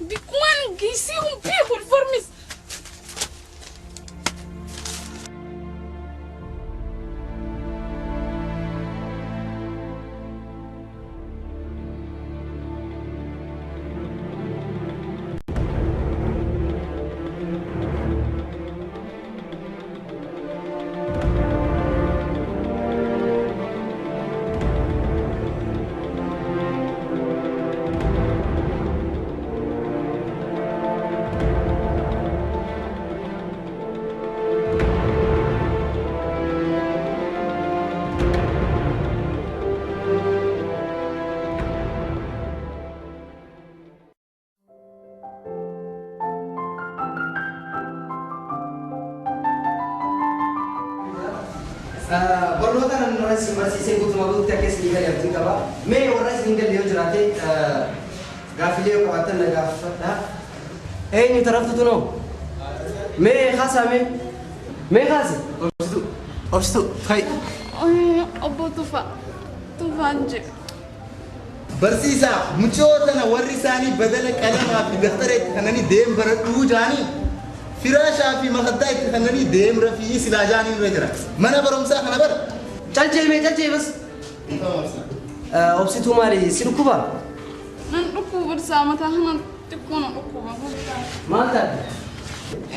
بكون جيسيهم بيهم الفرمس. برنوتا نرسي مرسي سيكوت مبروك تكس لي غير يمتين كبا مي ورسي نقل لي وجراتي غافلي وقعتنا غافتا اي نترفت تنو مي خاصة مي خاصة أبستو خي أبو طوفا نجيب برسيسا مچوتنا ورثاني بدل كلام في بخترت خنني ديم بردو جاني فراشا في مخدايت خنني ديم رفي سلاجاني رجرا منا برمسا خنبر چل بس أبستو مالي سيلكوبا ننقو برسامة هنا تكون نقوبة مالتا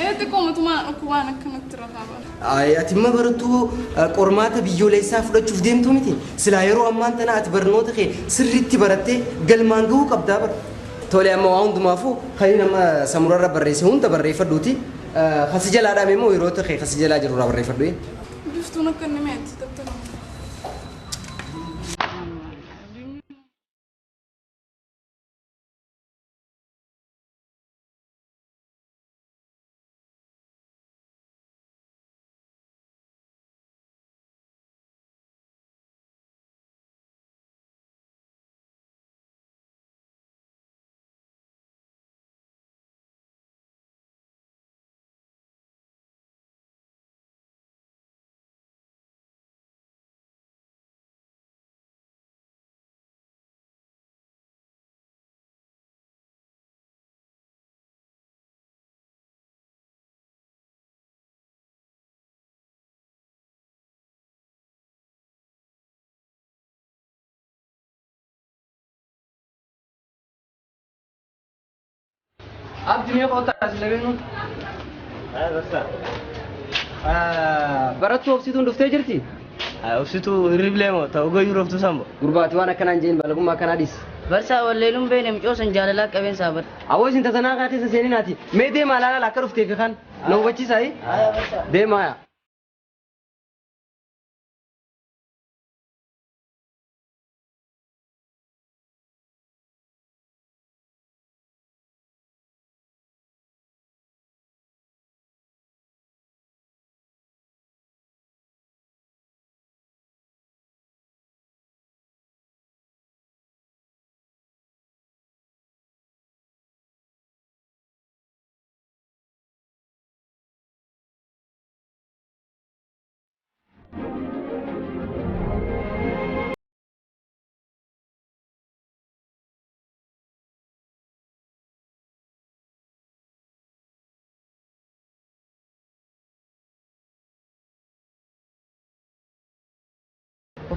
إيه تكون تما نقوبة نكنت رقابة أي أتم برتو قرمات بيجولي سافر تشوف ديم توميتي سلايرو أمان تنا أتبرنوت خي سريتي برتة قل مانجو كبدابر تولي أما وعند مافو خلينا ما سمرة بريسي هون تبري فدوتي خسجل على ميمو يروت خي خسجل على جرورا بري فدوي بفتونا كنمات تبتنا عبد مية قطع سلبينو بس برتو أبسيتون دفتي جرتي أوسيتو ريبليمو توجو يوروف تسامبو غرباتي وانا كان جين بلغم ما كان حديث برسا والليلون بين مجوسن جاللا كبين سابر أول سنت تناقاتي سيني ناتي ميدي مالا لا كرفتي في خان لو بتشي ساي دي مايا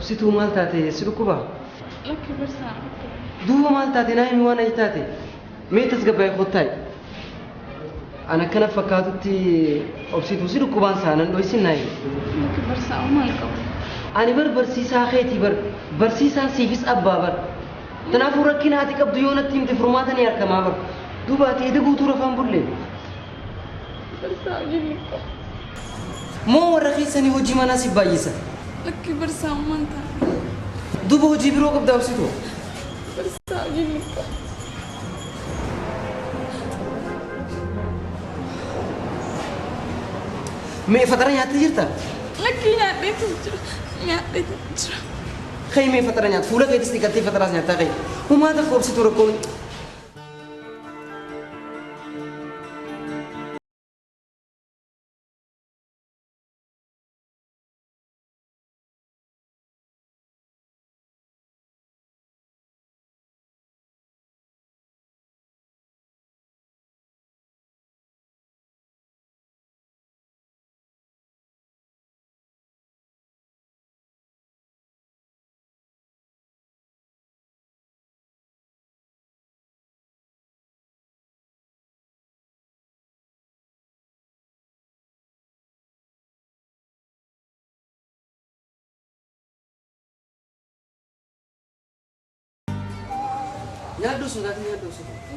أبسيتو مال تاتي سلوكوبا لك برسامة دو مال تاتي نايم وانا يتاتي ميتس قبل خطاي أنا كنا فكرتي أبسيتو سلوكوبان سانا لو يسين نايم لك برسامة ما نقوم أنا برسيسا خيتي برسيسا سيفيس أبا تنافو ركينا هاتي كب ديونة تيم تفرماتني أركما دوباتي إذا قوتو رفان برلي برسامة جيني مو ورخيصني وجي مناسب بايسا لك برسامة ما انت دوبو وجي بروك أبدا أبسيتو برسامة جيني مي فترة تجرتا لك يا بيت خي مي فترة فولا كي تسني كتي فترة نياتا خي وما تخو أبسيتو ركون Nyaaddu sodaati nyaaddu sodaati.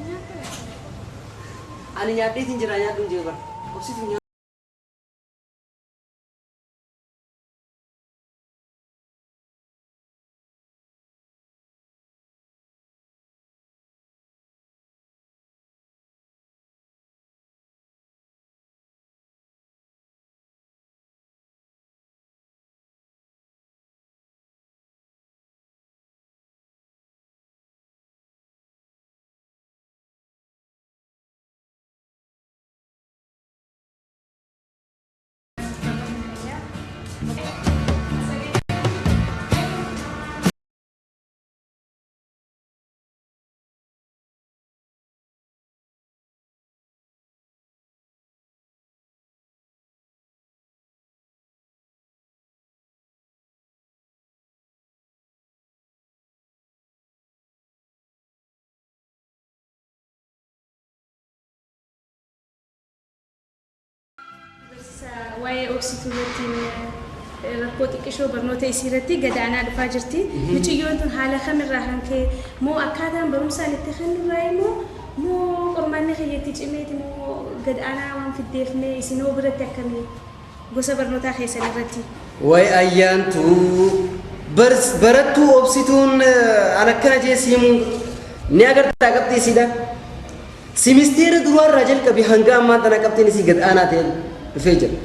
Ani nyaaddeetiin jira nyaaddu hin jiru bara. Obsitu nyaaddu. waa'ee obsituu irratti rakkoo xiqqishoo barnoota isii irratti gadaanaa dhufaa jirti. Mucayyoon tun haala kamirraa kan ka'e moo akkaataan barumsaan itti kennurraa moo qormaanni kiyyaatti cimeeti moo gadaanaa waan fiddeef mee isinoo biratti akkamii gosa barnootaa keessan irratti? Way ayyaantu barattuu obsituun an akkana jee siimuu ni agartaa qabxii isiidha. Simisteera duraarraa jalqabe hanga ammaa tana qabxiin isii gadaanaa ta'e dhufee jira.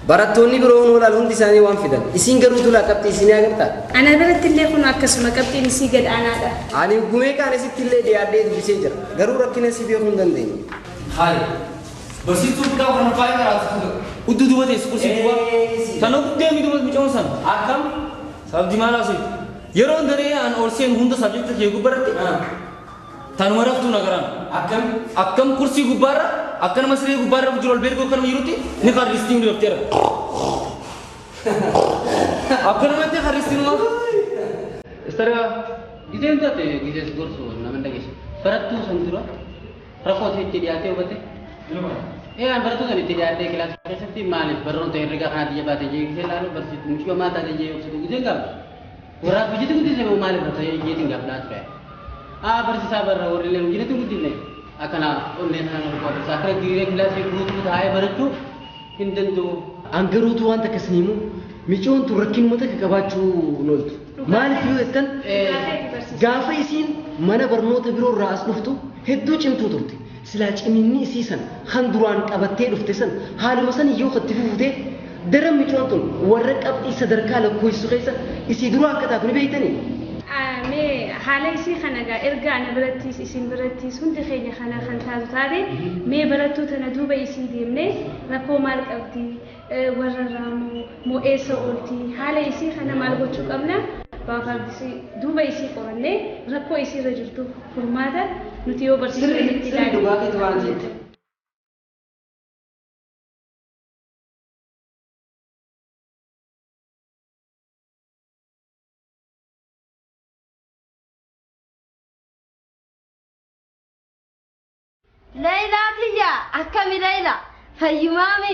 Barattoonni biroon walaal hundi isaanii waan fidan. Isiin garuu tulaa qabxii isinii agartaa? Ana biratti illee kun akkasuma qabxiin isii gadaanaadha. Ani gumee kaan isitti illee dhiyaadhee dubbisee jira. Garuu rakkina isii beekuu hin dandeenye. Haali. Barsiistuu bitaa kan faayee karaatu. Uddu dubatees kursi duba. Tanoo guddee miidhuma micoon san. Akkam? Sabdi maal asii? Yeroo daree aan oolseen hunda sabjekta kee gubbaratti. Tanuma raftuu nagaraan. Akkam kursi gubbaarra akkana masiree gubbaarra jiru ol beekuu kanuma jirutti ni qarristiin dhufteera. Akkanumatti qarristiin maa? Istara Gizeen taate gizees gorsu nama dhageessu. Barattuu san dura rakkoo itti dhiyaatee hubate. Aan barattuu san itti dhiyaatee kilaasii keessatti maaliif barnoota herregaa kanatti jabaatee jeeqisee ilaalu barsiistuu mucaa maataa ta'ee obsituu gizeen gaafa. Warraaf hojjetu guddisee maaliif ta'ee jeetiin gaafa laatu ta'e. Barsiisaa barra warri illee hojjetu guddisee akkana onneen kana barbaadu akkana diriiree kilaasii guutuu taa'ee barachuu hin danda'u. Angaruutu waan takka siniimu micoon tun rakkinuma takka qabaachuu nooltu. Maaliif yoo jettan gaafa isiin mana barnoota biroo irraa as dhuftu hedduu cimtuu turte. Silaa ciminni isii san kan duraan qabattee dhufte san haaluma san iyyuu itti fufutee daran micoon tun warra qabxii sadarkaa lakkoofsisu keessa isii duraa akka taatu ni beektanii? Mee haala isii kana gaa erga ana birattis isin birattis hundi keenya kana kan taatu taate mee barattuu tana duuba isii deemnee rakkoo maal qabdi warra irraa moo eessa oolti haala isii kana maal gochuu qabna baafardisi duuba isii qorannee rakkoo isii irra jirtu furmaata nuti yoo barsiisuu itti ilaalle. Leila kiyya akkami Leila fayyumaami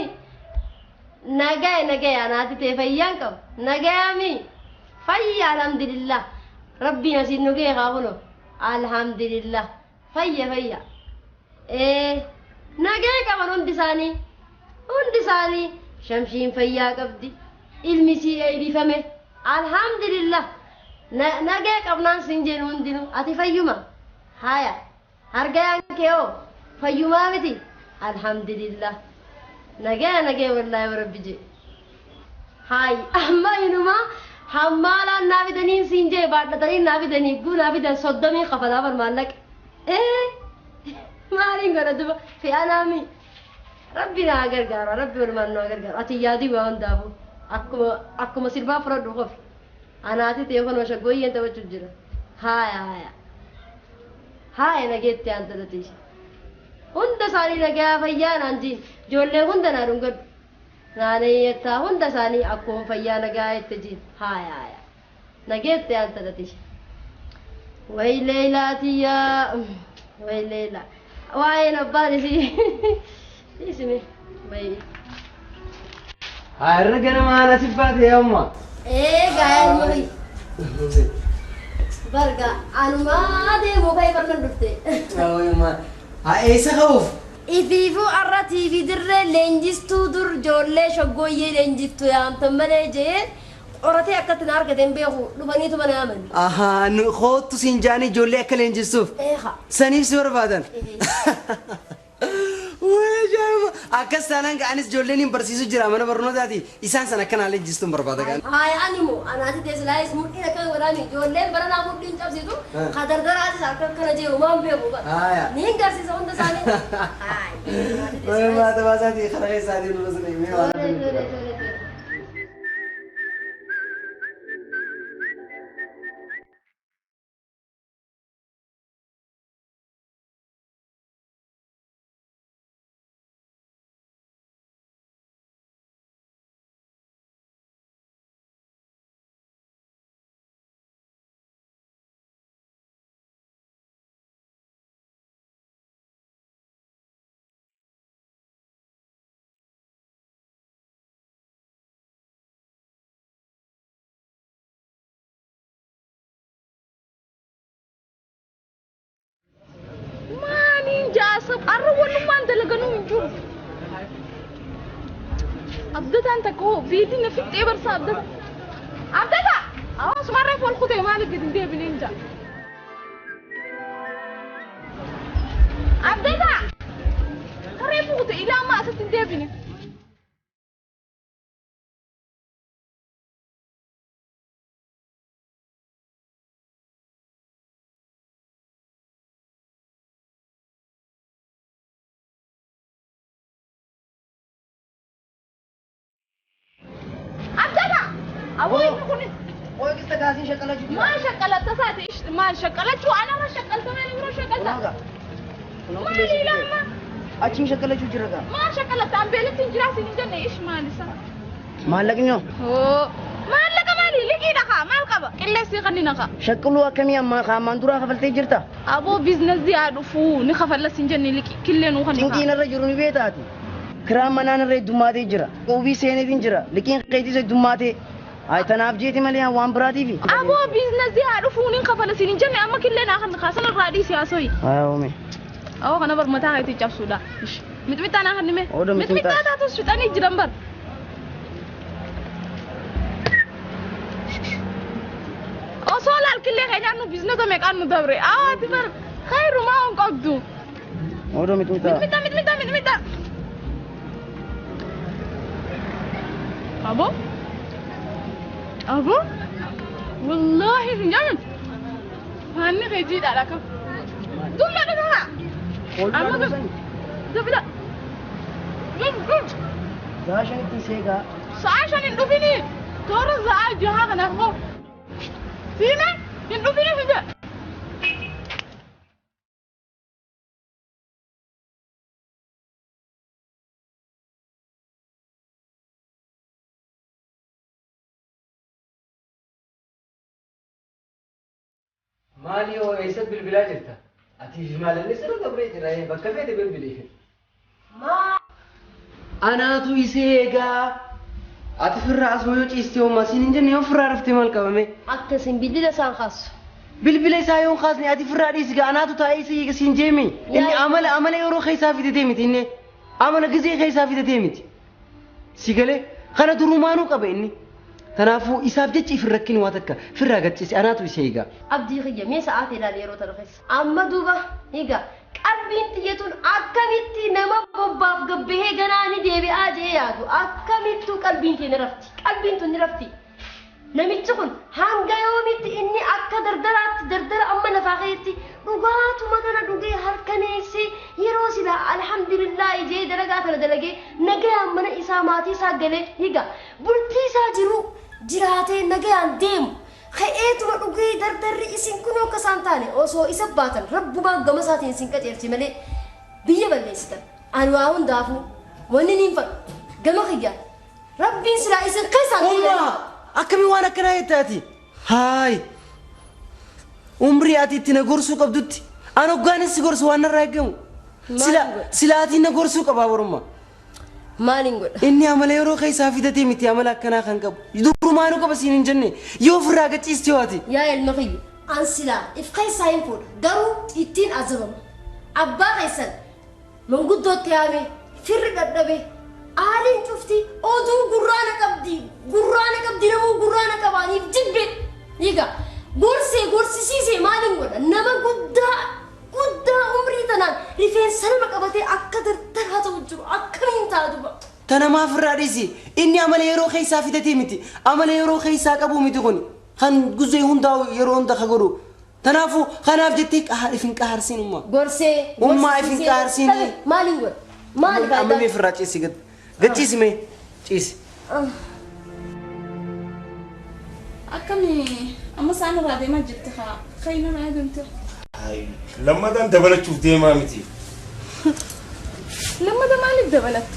nagaya anaati ta'e fayyaan qabu nagayaami fayya alhamdulillah rabbiin asiin nu ga'e haa kuno alhamdulillah fayya nagaya qaban hundi isaanii shamshiin fayyaa qabdi ilmi isii eebifame alhamdulillah nagaya qabnaan siin jennu hundinuu ati fayyuma haya hargayaan kee oo fayyumaa miti alhamdulillah nagaya wallahi rabbi je hay amma inuma hammaalaan naa fidaniin siin jee baadhatanii naa fidanii guu naa fidan 30 qafalaa bar maallaq maaliin godha duba fi'anaami rabbi naa gargaara rabbi walumaan naa gargaara ati yaadii waa hundaafu akkuma sirbaa fudhadhu qofi anaati ta'e kun shaggooyyeen taphachuuf jira haya nageetti aanta dhatiis hunda isaanii nagaa fayyaa naan jiin ijoollee hunda naa dhungadhu naanayyeettaa hunda isaanii akkuma fayyaa nagaa itti jiin haya nageetti aanta dhatiis way leelaatiyyaa way leela waa'een abbaan isii isime way Harga nama ana sifat ya amma. Gaayaan muri برجع أنا ما أدري مو كيف بردتي ما هاي سخوف إفيفو أرتي في در لينجستو در جولة شقوية لينجستو يا أنت ملاجئ أرتي أكتر نار كده بيهو لبني تو بنا أمن أها نخوت سينجاني جولة أكلين جسوف إيه خا سنيف سور بعدين ويجام أكس أنا كأنس جولة برسيسو جرامنا برنو داتي إنسان سنة كان عليه جستم بربادة كان هاي أنيمو أنا أتي تسلا اسمه إذا كان وراني جولة برنا أقول دين جاب سيتو خدر در أتي سارك كنا جيو ما بيهو بس نين كارسي سون تساني هاي ما تبغى خلاص سادي نلوز نيمي جاسب أروى نمان تلقنو من جور أبدت أنت كو بيتي نفيت إبر صابدت أبدت أواس مرة فول خطي مالك قد نديه بنينجا أبدت خريف خطي إلى ما أسد نديه بني أبوي يكوني وين كستكاسين شكلها جديد ما شكلت تساتي ما شكلت شو أنا ما شكلت ما نقول شكلت ما لي لما أشين شكلها شو جرّا ما شكلت عم بيلت تنجراسي نجنة إيش ما نسا ما لقينه هو ما لقى مالي لقي نخا ما لقى كله سيغني نخا شكله كمية ما خامان دورا خفلتي جرتا أبو بيزنس دي عارفو نخفل سنجنة لقي كله نوخا تنكين الرجل بيتاتي كرام منان الرجل دماتي جرا وبي سيني دين جرا لكن قيدي زي دماتي هاي تناب جيتي ماليها وان براتي في أبو بيزنس دي عارفو نخفل سنجنة أما كله ناخن خاصنا الرادي سياسوي أمي أو خنا برمتها هاي تجاب سودا مت أنا خن مي مت أنا توس تاني جرامبر أو سؤال الكل خير إنه بيزنس ده مكان مدبر تبر خير ما هو قدو أودا مت أبو والله سنجان هني خيجي على كم دوم لا أبو دوم لا زاشان تيسيغا ساشان يندفيني تورز زاي جها كنا هو فينا يندفيني فينا مالي هو يسد بالبلاد جرتا أتيجي مال اللي سرق بريت راي بكفيت بالبلاد ما أنا تو يسيغا أتفرع اسمه يوتي استيو ما سينجن يفرع عرفت مال كمامي أكتسين بدي لسان خاص بالبلاد سايون خاصني أتفرع ريسيغا أنا تو تاي سيغا سينجيمي إني عمل يورو خيسا في تيمتي إني عمل غزي خيسا في تيمتي سيغلي خنا درومانو قبيني تنافو إساب جتشي في الركين واتكا في الرقتشي أنا تو يسيغا أبدي خيّة مي ساعات إلى ليرو ترخيص أما دوبا هيغا قلبين تيتون أكميتي نما بوباف قبيه غناني ديبي آجي يادو أكميتو قلبين تي نرفتي نميتكن هانغا يوميتي إني أكا دردر أما نفاقيتي dhugaatu magana dhugee halkaneessi yeroo sila alhamdulillah ijee dalagaatana dalagee nagayaan mana isaa maatii isaa galee higa bultii isaa jiraatee nagayaan deemu ka'eetuma dhugee dardarri isin kunoo akkasaan taane osoo isa baatan rabbumaan gama isaatiin isin qaceelche malee biyya balleessitan ani waa hundaafuu wanni niin fadhu gama kiyyaa rabbiin silaa isin keessaan akkami waan akkanaa jettaati haay umri ati itti na gorsuu qabdutti an hoggaanis si gorsu waan narraa eegamu sila ati na gorsuu qabaa borummaa maaliin godha inni amala yeroo keessaa fidatee miti amala akkanaa kan qabu durumaanuu qaba siin hin jenne yoo ofirraa gachiiste waati yaa ilma kiyya أنسلا إفقاي ساينفون قرو إتين أزمم أبا غيسن من قدو تيامي فرق الدبي آلين شفتي أودو قرانا كبدي نمو قرانا كباني جبه يقا قرسي سيسي مالين قد نما قدا عمري تنان رفين سلمك أبتي أكدر ترهات وجرو أكمين تادوبا تنا ما فراديسي إني عمل يرو خيسا في تيمتي عمل يرو خيسا كابو ميتوني خان جزء هوندا يرو هوندا خغرو تنافو خناف جتك أعرفين كهرسين أمّا قرسي أمّا عارفين كهرسين مالين قد مالين عمل مي فراد جيسي قد جيسي مي جيسي أكمي أما سأنا رادي ما جبتها خينا ما يدمتر هاي لما ده انت بلد شوف دي مامتي لما ده مالك دبلت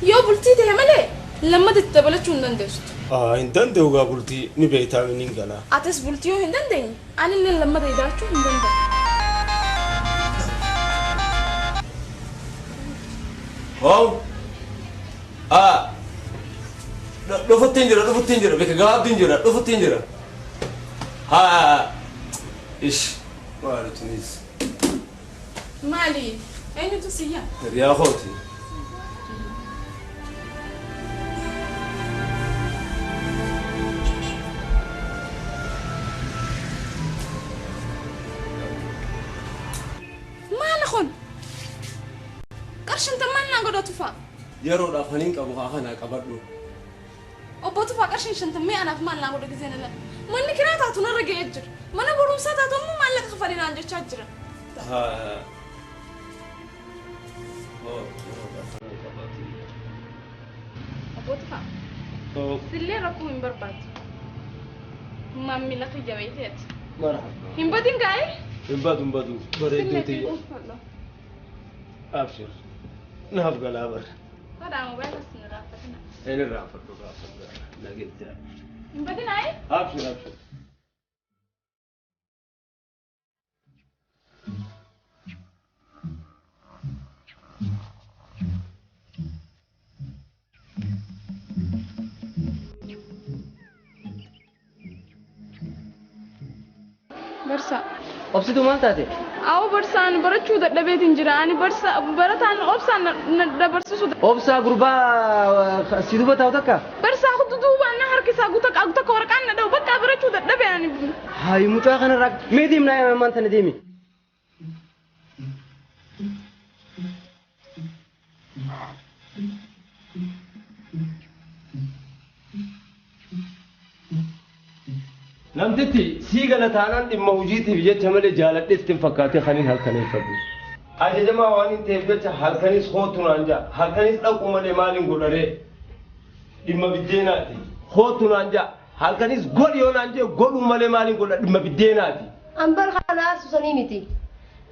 يو بلتي ده مالي لما ده دبلت شو ندندشت هندن ده وقا بلتي نبيتا منين قلا أتس بلتيو هندن ده أنا اللي لما ده يداشو هندن ده واو دفت تنجرة بك قاب تنجرة دفت تنجرة إيش مالي تونس مالي أين تسيا يا أخوتي ما نخون قرش انت ما نقدر تفا يرو دافنين كابو خاخنا كبدو أبو تفا قرش انت ما أنا في ما نقدر جزينا لا من كنا تعطونا رجع يجر ما نبغى مسا تعطون مو مالك خفرين عن جشاجر ها أبو تفا سلي ركو من برباد ما ملك جويتات مرحبا هم بدين جاي بدو بريدوتي أبشر نهف قلابر هذا موبايل السنرافة أين الرافر لقيت هم بدين جاي أبشر برسا أبسطوا ما تاتي أو برسان برشوا ده بيت إنجراني برسا برتان أبسان برسا سود أبسا غربا سيدوبا تاوتاكا برسا خد دوبا أنا هركي ساقوتك أقطع كوركان ده وبكا برشوا ده بياني هاي متاخنا راك ميديم نايا ما أنت نديمي نمتتي سيغا تانان دم وجيتي بيجت همل جالت استنفكاتي خنين هلكني فدي اجي جما وان انت بيجت هلكني خوتون انجا هلكني دقو مال مالين غدره دم بديناتي خوتون انجا هلكني غول يون انجا غولو مال مالين غدره دم بديناتي أمبر خلاص سنيمتي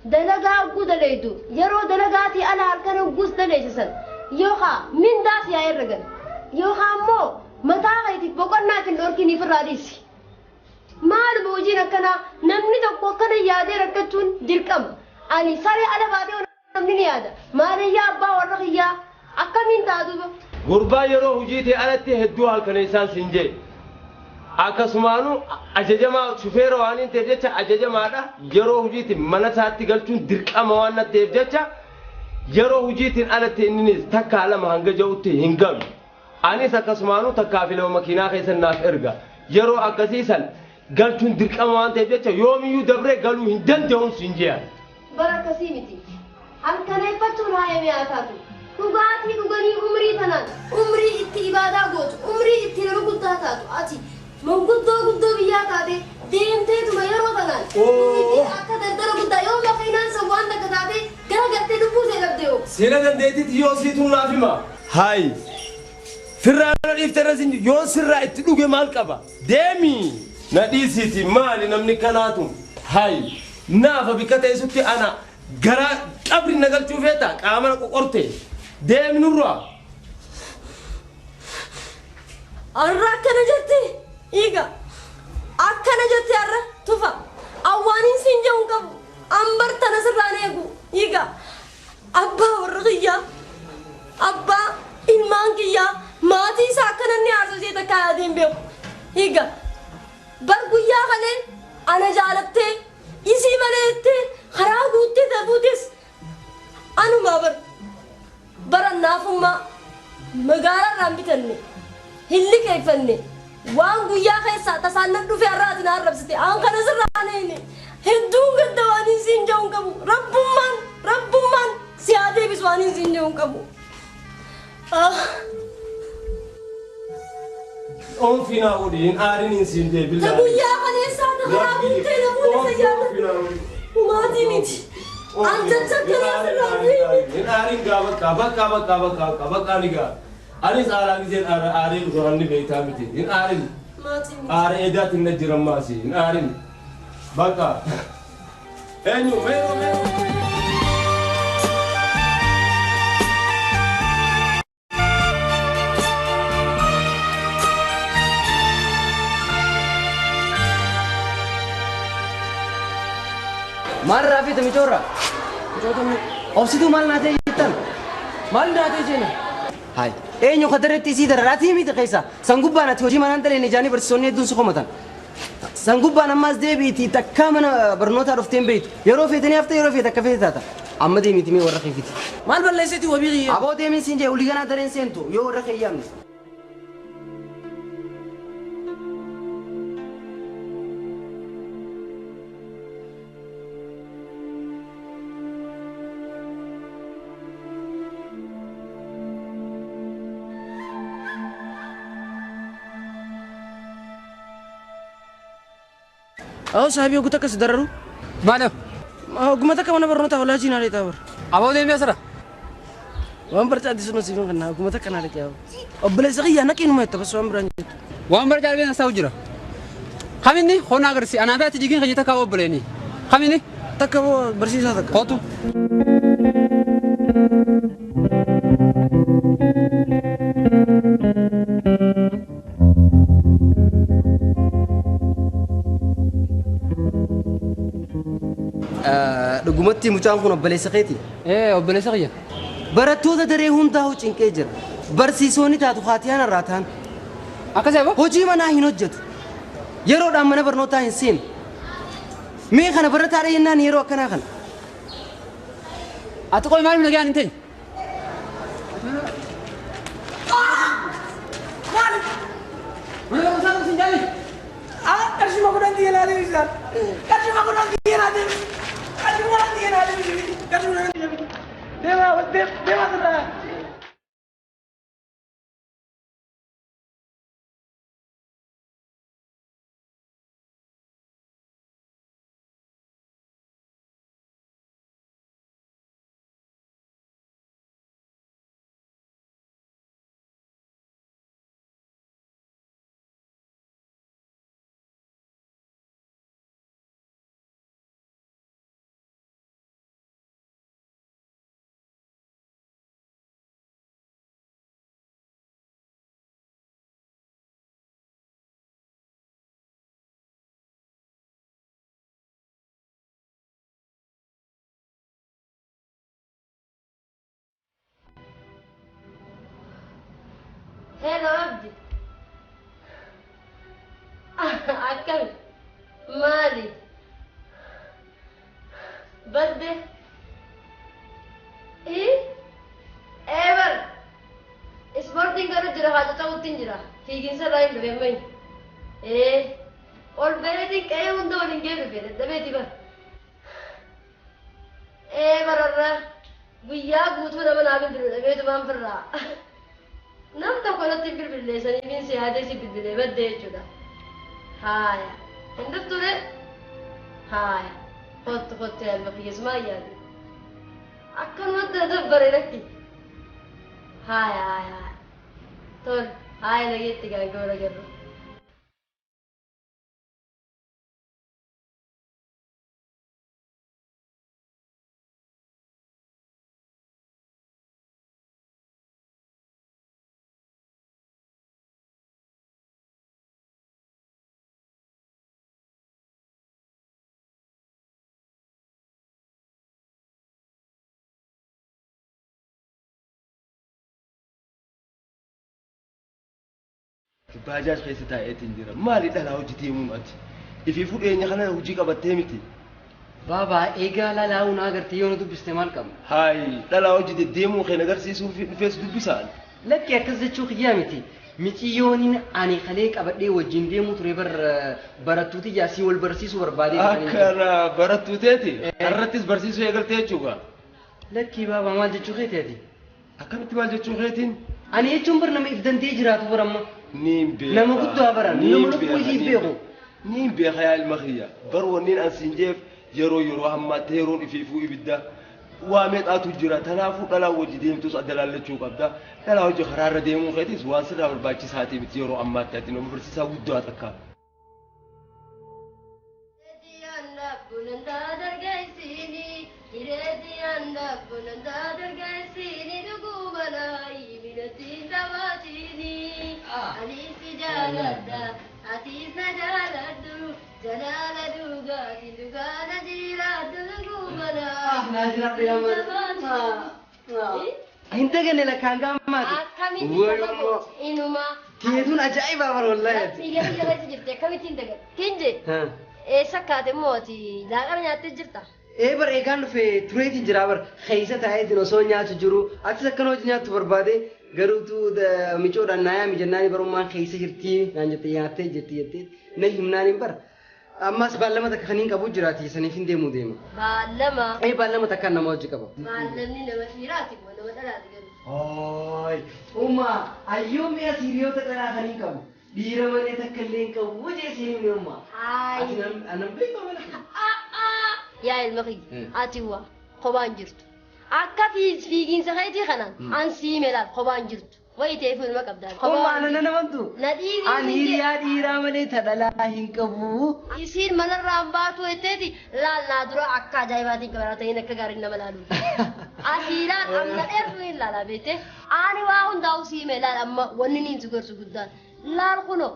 دلقا قود ليدو يرو دلقاتي أنا هلكني قوس دليسن يوخا من داس يا إرجل يوخا مو متى غيتي بقولنا كندوركني في الراديسي maal boojina kana namni tokko kana yaadee rakkachuun dirqama ani saree ala baatee namni ni yaada maaliyyaa abbaa warra kiyyaa akkamiin taatuba gurbaa yeroo hujiitii alatti hedduu halkan isaan sinjee akkasumaanu ajajamaa shufeera waan hin ta'eef jecha ajajamaadha yeroo hujiitiin mana isaatti galchuun dirqama waan ta'eef jecha yeroo hujiitiin alatti innis takka lama hanga ja'utti hin galu anis akkasumaanu takkaa fi lama makiinaa keessan naaf erga yeroo akkasiisan galchuun dirqama waan ta'eef jecha yoomiyyuu dabree galuu hin danda'uun sinjee barakasii miti halkaneeffachuun haayamee haa taatu dhugaatii dhuganii umrii tanaan umrii itti ibaadaa gootu umrii itti nama guddaa taatu ati manguddoo biyyaa taate deemteetuma yeroo tanaan akka daldala guddaa yoo makiinaan san waan takka taate gara gartee lubbuu see dhabdee'o seena dandeetitti yoo siituun naaf hima haayi firraa dhiiftarrasin yoo sirraa itti dhuge maal qaba deemii na dhiisiiti maali namni kanaatu haayi naafa bikka teessutti ana gara qabri na galchuu feeta qaama na qoqorte deemi nurraa arra akkana jette iga akkana jette arra tufa awwaaniin siin jedhu qabu ambar tana sirraan eegu iga abbaa warra kiyyaa abbaa ilmaan kiyyaa maatii isaa akkana inni haasasee takka yaadeen beeku iga برقيا خلين أنا جالبتي إسي مليتي خراجوتي تبودس أنا ما برا فما مقارا رامبتني هلي كيفني وان قيا خيسا تسانك في الرات نار ربستي أنا كان زرانيني هدون قدواني سينجون كبو رب من سيادي بسواني سينجون كبو أم فينا ودين آرين إنسان ده بالله تقويا خليسا خراجوتي نمو سيادة وما تيمتي أنت تكلم إن آرين كابا كانيكا أنيس آرين زين آرين زوراني بيتامتي إن آرين آرين إدات النجرم ماسي إن آرين بكا أنيو ميرو مال رافي تمي تورا أوسيدو مال ناتي جتان مال ناتي جينا هاي نيو خدرت تيسي دراتي مي تكيسا سانغوبانا تيوجي مان أنتلي نجاني برسوني دون سخومتان سانغوبانا ماز دي بيتي تكامنا برنوتا رفتين بيت يرو فيتني أفتى يرو فيتا كفيت تاتا أما دي ميتي مي ورقي فيتي مال بلسيتي وبيغي أبو دي مين سينجي وليغانا درين سينتو يو ورقي يامني أو صاحبي أقول تكس دررو ماله أقول ما تك وانا برنوتا ولا جينا عليه تاور أبو دي ميسرة وان برجع دي سنو سيفن كنا أقول ما تك أنا عليه تاور أبلا سقي أنا كين ما يتبس وان براني وان برجع بينا ساوجرا خميني خونا غرسي أنا بيت جيجين خجيتا كاو بليني خميني تكو برسي ساتك خطو رجومتي مجانكون أبلا سقيتي إيه أبلا سقيا براتو ده دري هون ده وچين كيجر برسيسوني تاتو خاتيانا راتان أكذا هوجي منا هينوجد يرو دام منا برنوتا هنسين مي خنا برتاري ينان يرو كنا خن أتقول مالي من جان انتين mana usaha sinjali kasih mau kurang dia nanti bisa kasih mau kurang dia nanti kasih mau kurang dia nanti kasih mau kurang dia dewa sudah Hello Abdi. Akal. Mali. Badde. Ever. Sporting karo jira haja tautin jira. Higin sa rain be mai. Or bere kaya undo ninge be bere dabe tiba. Barara. Buya gutu na manabin dire dabe to ban farra. نم تقولت بالله سنين سيادة بالله بدي جدا هاي عندك ترى هاي خط يا المفيز ما يعني أكن ما تدبر لك هاي تقول هاي لقيت تقول قولا قبل باجاج خيستا ايتنجرا مالي دلا وجتي مون اتي في فود اي خنا وجي قبتي متي بابا ايغا لا لا ونا غرتي يونو دب استعمال كم هاي دلا وجتي ديمو خينا غرسيسو في فيس دبسان لك يا كزچو خيامتي ميتيونين اني خليك ابدي وجين ديمو تريبر براتوتي جاسي والبرسيسو بربادي اكنا براتوتي قرتس برسيسو يغلتي چوغا لك بابا ما جچو خيتي اكمت ما جچو خيتين اني يچومبر نم افدن تي جراتو برما نيم بي نم قدو ابرا نم نكوي بيغو نيم بي خيال مخيا برونين انسنجيف يرو هم تيرون في فو يبدا وامت اتو جرا تنافو دلا وجي ديمتوس ادلالچو قبدا دلا وجي خرار ديمو خيتيس واسرا برباچي ساتي بتيرو اماتاتي نو برسيسا ودو اتكا انت قال لك كان قامات انما تيدون عجائب والله كنجي ايه سكات موتي لا قرنيا تجرتا ايه بر ايغان في تريتي جرابر خيسه تاي دينو سونيا تجرو اتسكنو جنيا تبربادي غروتو د ميچو دنايا ميجناني برما خيسه جرتي نانجتي ياتي جتي نهمناني بر اماس بالما تكخنين كبو جراتي سنفين ديمو ديما بالما اي بالما تكن موجي كبو بالمني نمشيراتي ولا ودلات اوي وما ايوم يا سيريو تكنا خنين كبو ديرمني تكلين كبو جي سيني وما هاي انا بيكو ولا يا المخي اتيوا خبان جرت اكا فيجين سخيتي خنان ان سيملا خبان جرت ويتي في المكبدان وما انا نمنتو نديري اني يا ديرمني تدلا هينكبو يصير من الرامباتو اتتي لا لا درو اكا جايباتي كبراتين كغارين ملالو اخيرا امنا ارفين لا لا بيتي اني واون داو سيملا اما وننين سغر سغدان لا القنو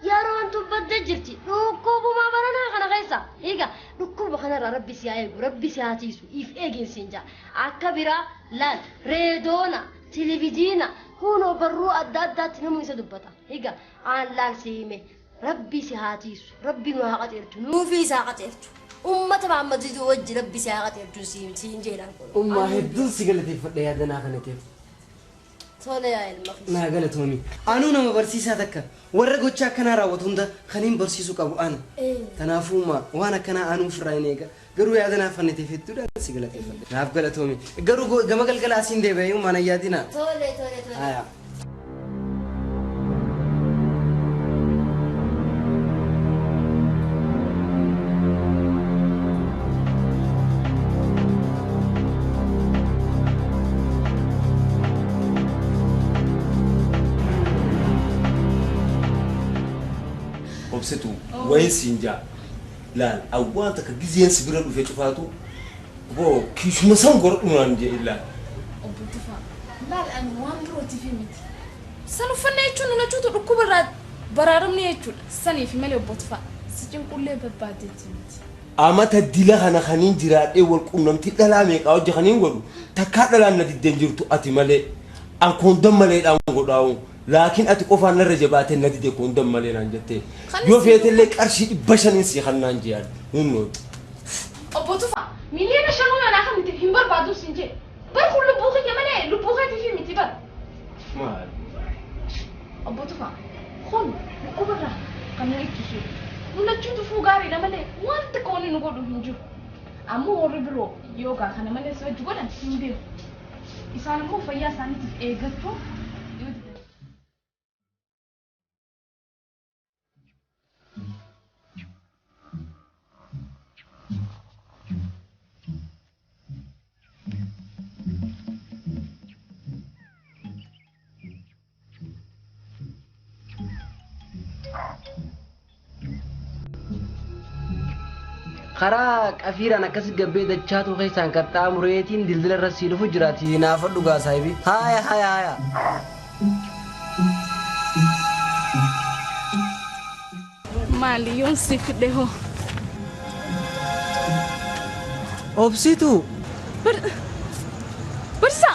يا روان تبدل جرتي ركوب ما برنا خنا غيسا إيجا ركوب خنا ربي سيايب ربي سياتيسو إف إيجين سنجا أكبرا لا ريدونا تلفزيونا هونو برو أداد نمو يسدبتا إيجا عن لا سيمه ربي سياتيسو ربي نوهاقت إرتو نوفي ساقت إرتو أمة محمد زيدو وجه ربي ساقت إرتو سينجيلا أمة هدو سيقلتي فدي هذا خنتي تولي يا المخيس ما قالت هوني أنا نما برسيسا تكا ورقو تشا كنا راوت هندا خنين برسيسو كابو أنا تنافو ما وانا كنا أنو فراينيكا قرو يادنا فنتي في الدولة سيقلتي فدي ناف قالت هوني قرو قمقل قلاسين دي بيوم أنا يادنا تولي آيا obsetu وين سينجا لا أوانتك جزين سبيرة في شفاتو بو كيش مسام قرط نانجي إلا أبو تفا لا الآن وان بروتي في ميت سنو فني يجون ولا جوتو ركوب برارمني يجون سني في ملي أبو تفا سجن كله ببادي تيمت أما تديلا خنا خنين جرات أول كونم تدلامك أو جخنين قولو تكاد لنا تدنجرتو أتي ملي أن كوندم ملي أم قداو لكن أتقف عن الرجبات النادي دي كوندم ملي نانجتي يو فيت لك أرشي بشر نسي خلنا نجيان هنو أبو تفا مليون شنو أنا أخذ متفهم بربادو سنجي برخل لبوخي كمان لبوخي تفي متي بر ما أبو تفا خل كبرة كانوا يكشوا نلتشوا تفوقاري لما ليه وانت كوني نقول هنجو أمو وربرو يوغا خنا مالي سوى جولا هنديو إسان مو فيا ساني تفقعتو خراك أفير أنا كسر جبّي دجات وخيسان كرتا مريتين دلدل الرسيل فجراتي نافر دوغا سايبي هايا ماليون سيكدهو أوبسيتو برسا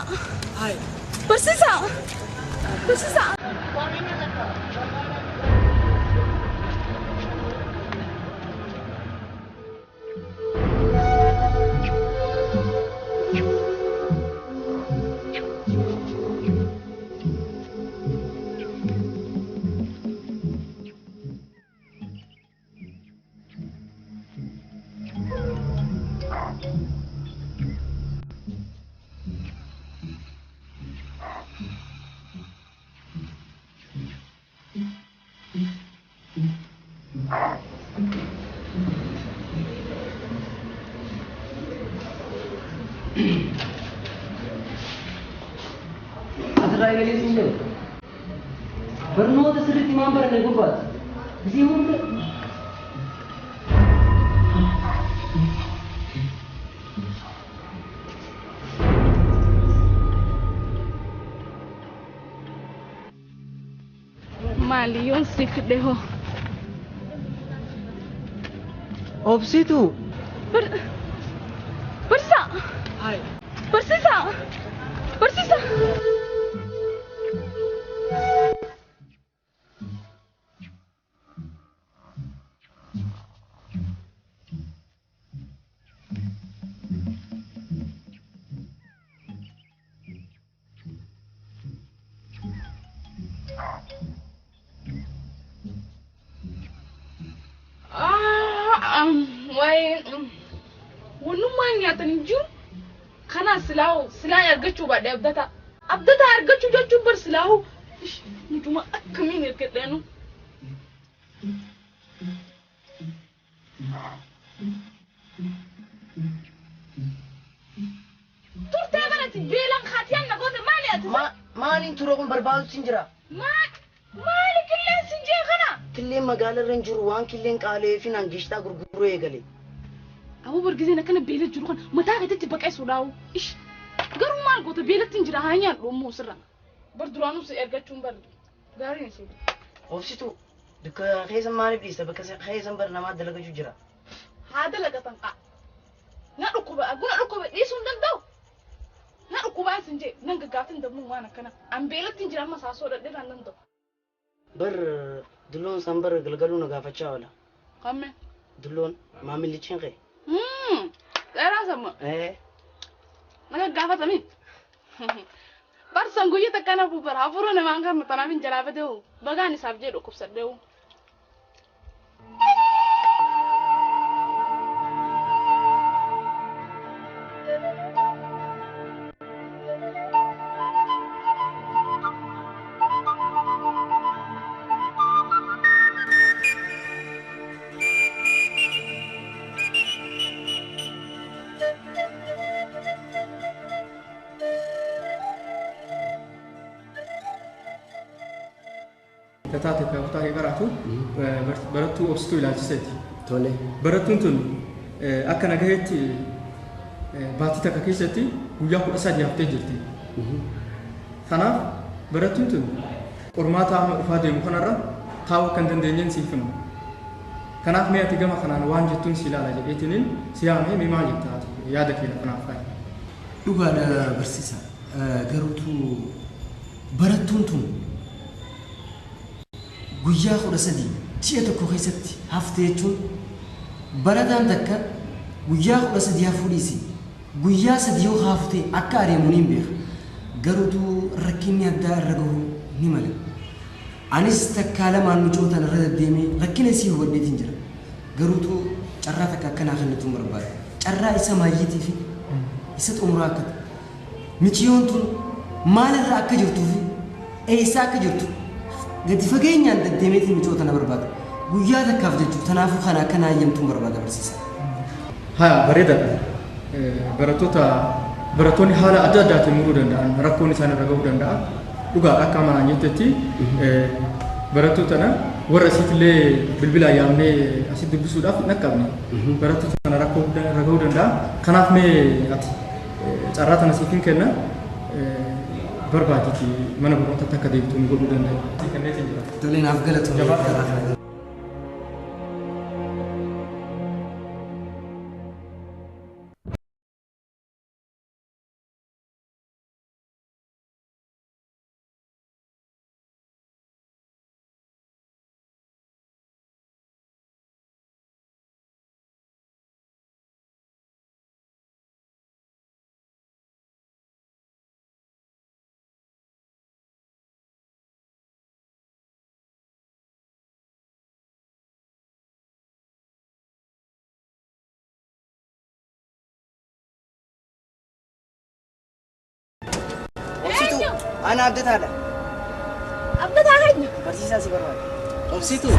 Asirraa eegalee siin jedhu. Barnoota sirriitti maan baranne gubbaati. Isii hunda Maaliyoon si fidhe hoo? obsituu. Barsiisaa! Barsiisaa! Barsiisaa! Wanummaan nyaatanii jiru. Kana silaa argachuu baadhee abdata argachuu jechuun bar silaahu nutuma akkamiin hirkadheenu. Turtee barati beelan kaatiyaan nagoota maali ati? Maaliin turoo kun barbaadu siin jira? Maali killeen siin jee kana? Killeen magaalaa irra hin jiru waan killeen qaalee fi naangishtaa gurguruu eegale. Abu bargizeen akkana beela jiru kan mataa keetti baqeessuudhaawu. Garuu maal goota beelatti hin jira haa nyaadhu ammoo sirra. Bar duraanuu si ergachuun barri. Gaariin ishee. Obsituu dukka keessa maaliif dhiista bakka keessa bar namaa dalagachuu jira. Haa dalagatan qaa. Na dhukkuba dhiisuu hin danda'u. Na dhukkubaa sin jee nan gaggaatin dammu waan akkana. An beelatti hin jira amma saasoo dhadheeraan nan ta'u. Bar dulloon san bar galgaluu na gaafachaa oola. Kamme. Dulloon maamillichiin qee. Dheeraa samma. Naga gaafatami. Barsan guyyaa takka na buufara hafuura namaan kan tanaaf hin jalaafate hoo bagaan isaaf jedhu dhukkubsadhe hoo. Taate kutaa eegaraatu barattuu obsituu ilaalchiseeti. Tole. Barattuun tun akka nagaheetti baatii takka keessatti guyyaa 13 haftee jirti. Kanaaf barattuun tun qormaata amma dhufaa deemu kanarra taa'uu kan dandeenyeen siif himu. Kanaaf mee ati gama kanaan waan jettuun si ilaala jedheetiniin si yaamee mee maal jettaa yaada keenya kanaaf faayi. Dhugaadha barsiisaa. Garuutu barattuun tun guyyaa 13 ji'a tokko keessatti haftee jechuun barataan takka guyyaa 13 hafuudhiisi guyyaa 3 yoo haftee akka adeemu ni beeka. Garuutu rakkinni addaa irra gahu ni mala. Anis takkaa lamaan mucootaan irra deddeemee rakkina isii hubadheetiin jira. Garuutu carraa takka akkanaa kennatuun barbaada. Carraa isa maayyiitii fi isa xumuraa akka ta'e. Michiyoon tun maalirra akka jirtuu fi eessaa akka jirtu gadi fageenyaan deddeemeetiin micoota na barbaada. Guyyaa takkaaf jechuuf kanaafuu kana akka naayyamtuun barbaada barsiisa. Haa bareedaadha. Barattoonni haala adda addaatiin muruu danda'an rakkoon isaan irra gahuu danda'a. Dhugaa akka amanaan jettetti barattoota warra asiitillee bilbilaan yaamnee asitti dubbisuudhaaf hin dhaqqabne. Barattoota kana rakkoo irra gahuu danda'a. Kanaaf mee ati carraa tana siifin kenna barbaaditi mana barnootaatti akka deebituun godhuu danda'a. Tolee naaf galatoomuu. Ana abdata ada. Abdata hanya. Barsiisaa si barbaada. Obsituu.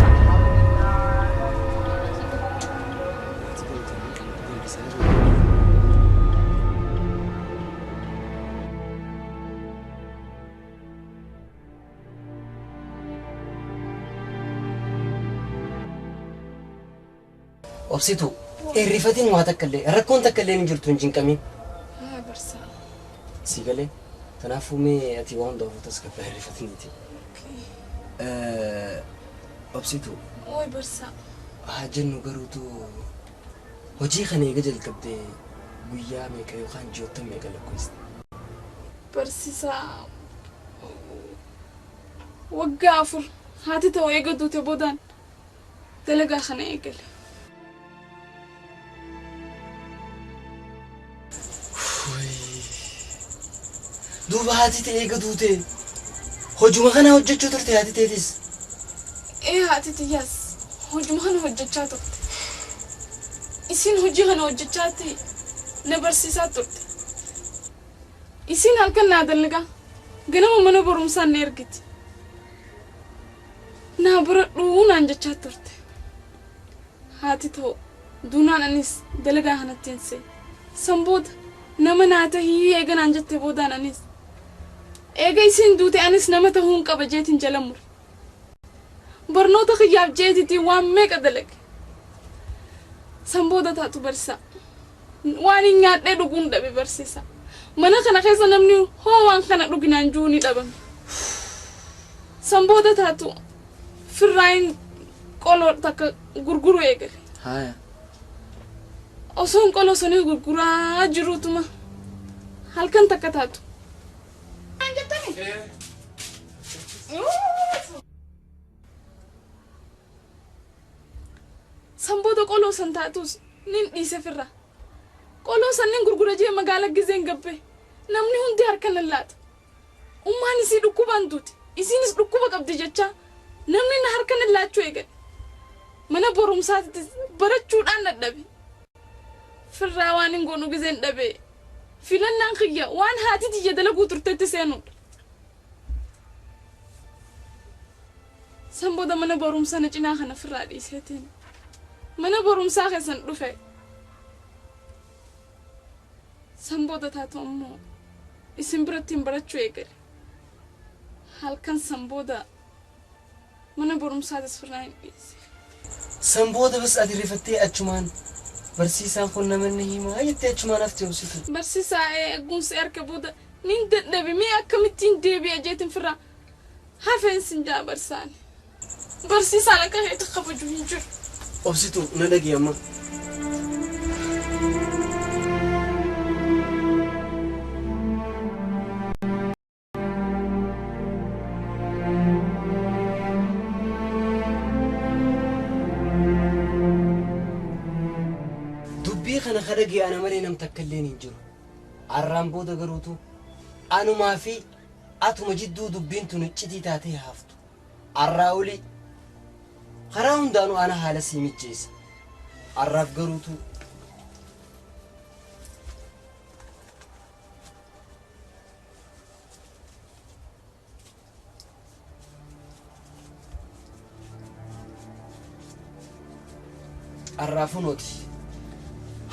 obsitu irrifatiin waa takka illee rakkoon takka illee hin jirtu hin jinqamin. Barsaa. Si galee kanaafuu mee ati waan doofutas akka irrifatiin miti. Obsitu. Oi barsaa. Haa jennu garuutu hojii kana eega jalqabdee guyyaa meeqa yookaan ji'oota meeqa lakkoofste? Barsiisaa waggaa 4 haati ta'u eega duute boodaan dalagaa kana eegale. Duuba haati ta'e eega duute hojuma kana hojjechuu turte haati ta'etis? Haati tiyyaas hojuma kana hojjechaa turte. Isin hojii kana hojjechaatti na barsiisaa turte. Isin halkan naa dalagaa ganama mana barumsaan na ergiti. Naa baradhuu naan jechaa turte. Haati ta'u duunaan anis dalagaa kanatti hin seene. San booda nama naa tahii eega naan jette boodaan anis. Eega isin duute anis nama tahuu hin qaba jeetiin jala mure. Barnoota kiyyaaf jeetiitiin waan meeqa dalage. San booda taatu barsiisaa. Waan hin nyaadhee dhuguun dhabe barsiisaa. Mana kana keessa namni hoo waan kana dhuginaan juu ni dhabame. San booda taatu firraayin qoloo takka gurguru eegale. Haaya. Osoon qoloo sanii gurguraa jiruutuma halkan takka taatu. San booda qoloo san taatus nin dhiise firra. Qoloo san nin gurgura jee magaala gizeen gabbe. Namni hundi harkan lallaata. Ummaan isii dhukkubaan duute. Isiinis dhukkuba qabdi jechaa. Namni na harkan lallaachuu eegale. Mana barumsaatti barachuudhaan dadhabe. Firraa waan hin goonu gizeen dhabe. Filannaan kiyya waan haati tiyya dalaguu turteetti seenuudha. San booda mana barumsaa na cinaa kana firraa dhiiseetiin. Mana barumsaa keessan dhufe. San booda taatu ammoo isin birattiin barachuu eegale. Halkan san booda mana barumsaatis firraa hin dhiise. San booda bas ati rifattee achumaan barsiisaan kun namanni himaa jettee achumaan haftee obsitu. Barsiisaa eegumsi harka booda nin dadhabe mee akkamittiin deebi'a jeetiin firraa hafeen sin jaa barsaani. Barsiisaan akka heetu kabaju hin jiru. Obsitu na dhagee amma. Dubbii kana dhagee ana malee nam takka illee hin jiru. Arraan booda garuutu anumaa fi atuma jidduu dubbiin tun iccitii taatee haftu. Arraa olii karaa hundaanuu ana haala sii mijeessa. Arraaf garuutu arraafu nooti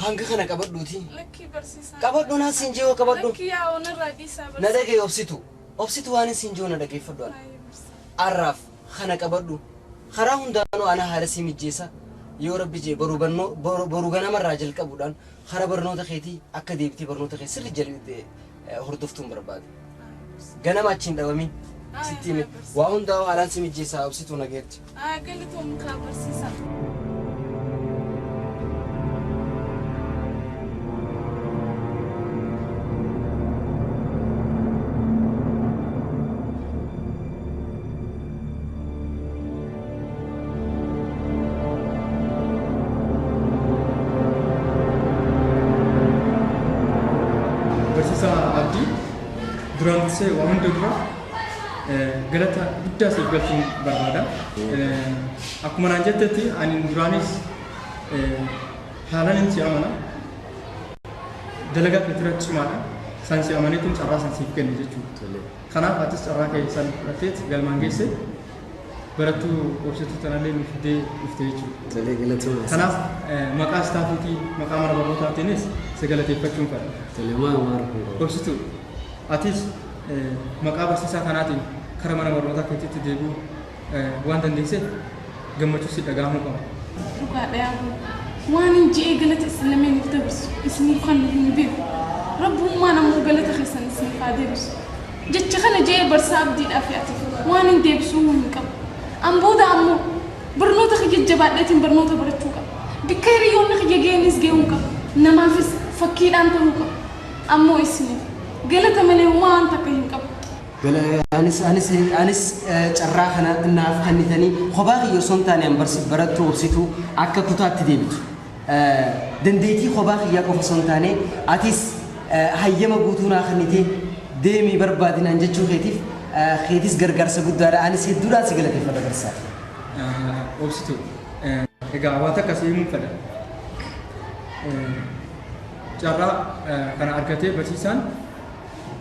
hanga kana qabadhuuti. Lakkii barsiisaa. Qabadhu naa siin jeewa qabadhu. Lakkii yaa onarraa dhiisaa Na barsiisaa. dhagee obsitu. Obsitu waan siin jeewa na dhageeffadhu ana. Arraaf kana qabadhu. Karaa hundaanuu ana haala sii mijeessa. Yoo rabbi jee boruu ganamarraa jalqabuudhaan karaa barnoota keetii akka deebitee barnoota kee sirri jalqabdee hordoftuun barbaade. Ganama achiin dhabamin sitti hime waa hundaa'u haalaan sii mijeessaa obsituu nageetti. Galatoom kaa barsiisaa. duraan dursee waan hunda dura galata guddaa siif galchuun barbaada. Akkuma naan jettetti ani duraanis haalaan si amana. Dalagaa keetti irratti cimaadha. San si amaneetiin carraa san siif kenne jechuudha. Kanaaf atis carraa kee san fudhatteet galmaan geesse barattuu obsituu tanallee nuuf fidee dhufte jechuudha. Kanaaf maqaa istaafiitii maqaa mana barnootaatiinis si galateeffachuun fedha. Obsituu atis maqaa barsiisaa kanaatiin karaa mana barnootaa keetitti deebi'uu waan dandeesseef gammachuu si dhaga'amuu qaba. Dhugaadha yaa وأنا جاي قلت إسلامي نكتبس اسمي خلنا نبيه ربهم ما أنا مو قلت خسن اسمي فادرس جت خلنا جاي برساب دي الأفيات وأنا ندبسوهم كم أم بودا أمو برنوت خجت جبات لتين برنوت برتشوكا بكيري يوم خجت جينيس جيونكا نما في فكير أنت هوكا أمو اسمي قلت مني وما أنت كهين كم قال أنس جراحنا الناف خنيتني خباقي يرسون تاني أمبرس برد وبسيتو عكا كتاب تديبت دنديتي خباقي ياكو فسون تاني أتيس هيما بوتونا خنيتي ديمي بربادين أنجتشو خيتيف خيتيس غرغر سبود دارا أنس يدورا سيغلتي فدا برسا وبسيتو إيجا عواتا كسيمو فدا جرا كان أركتي برسيسان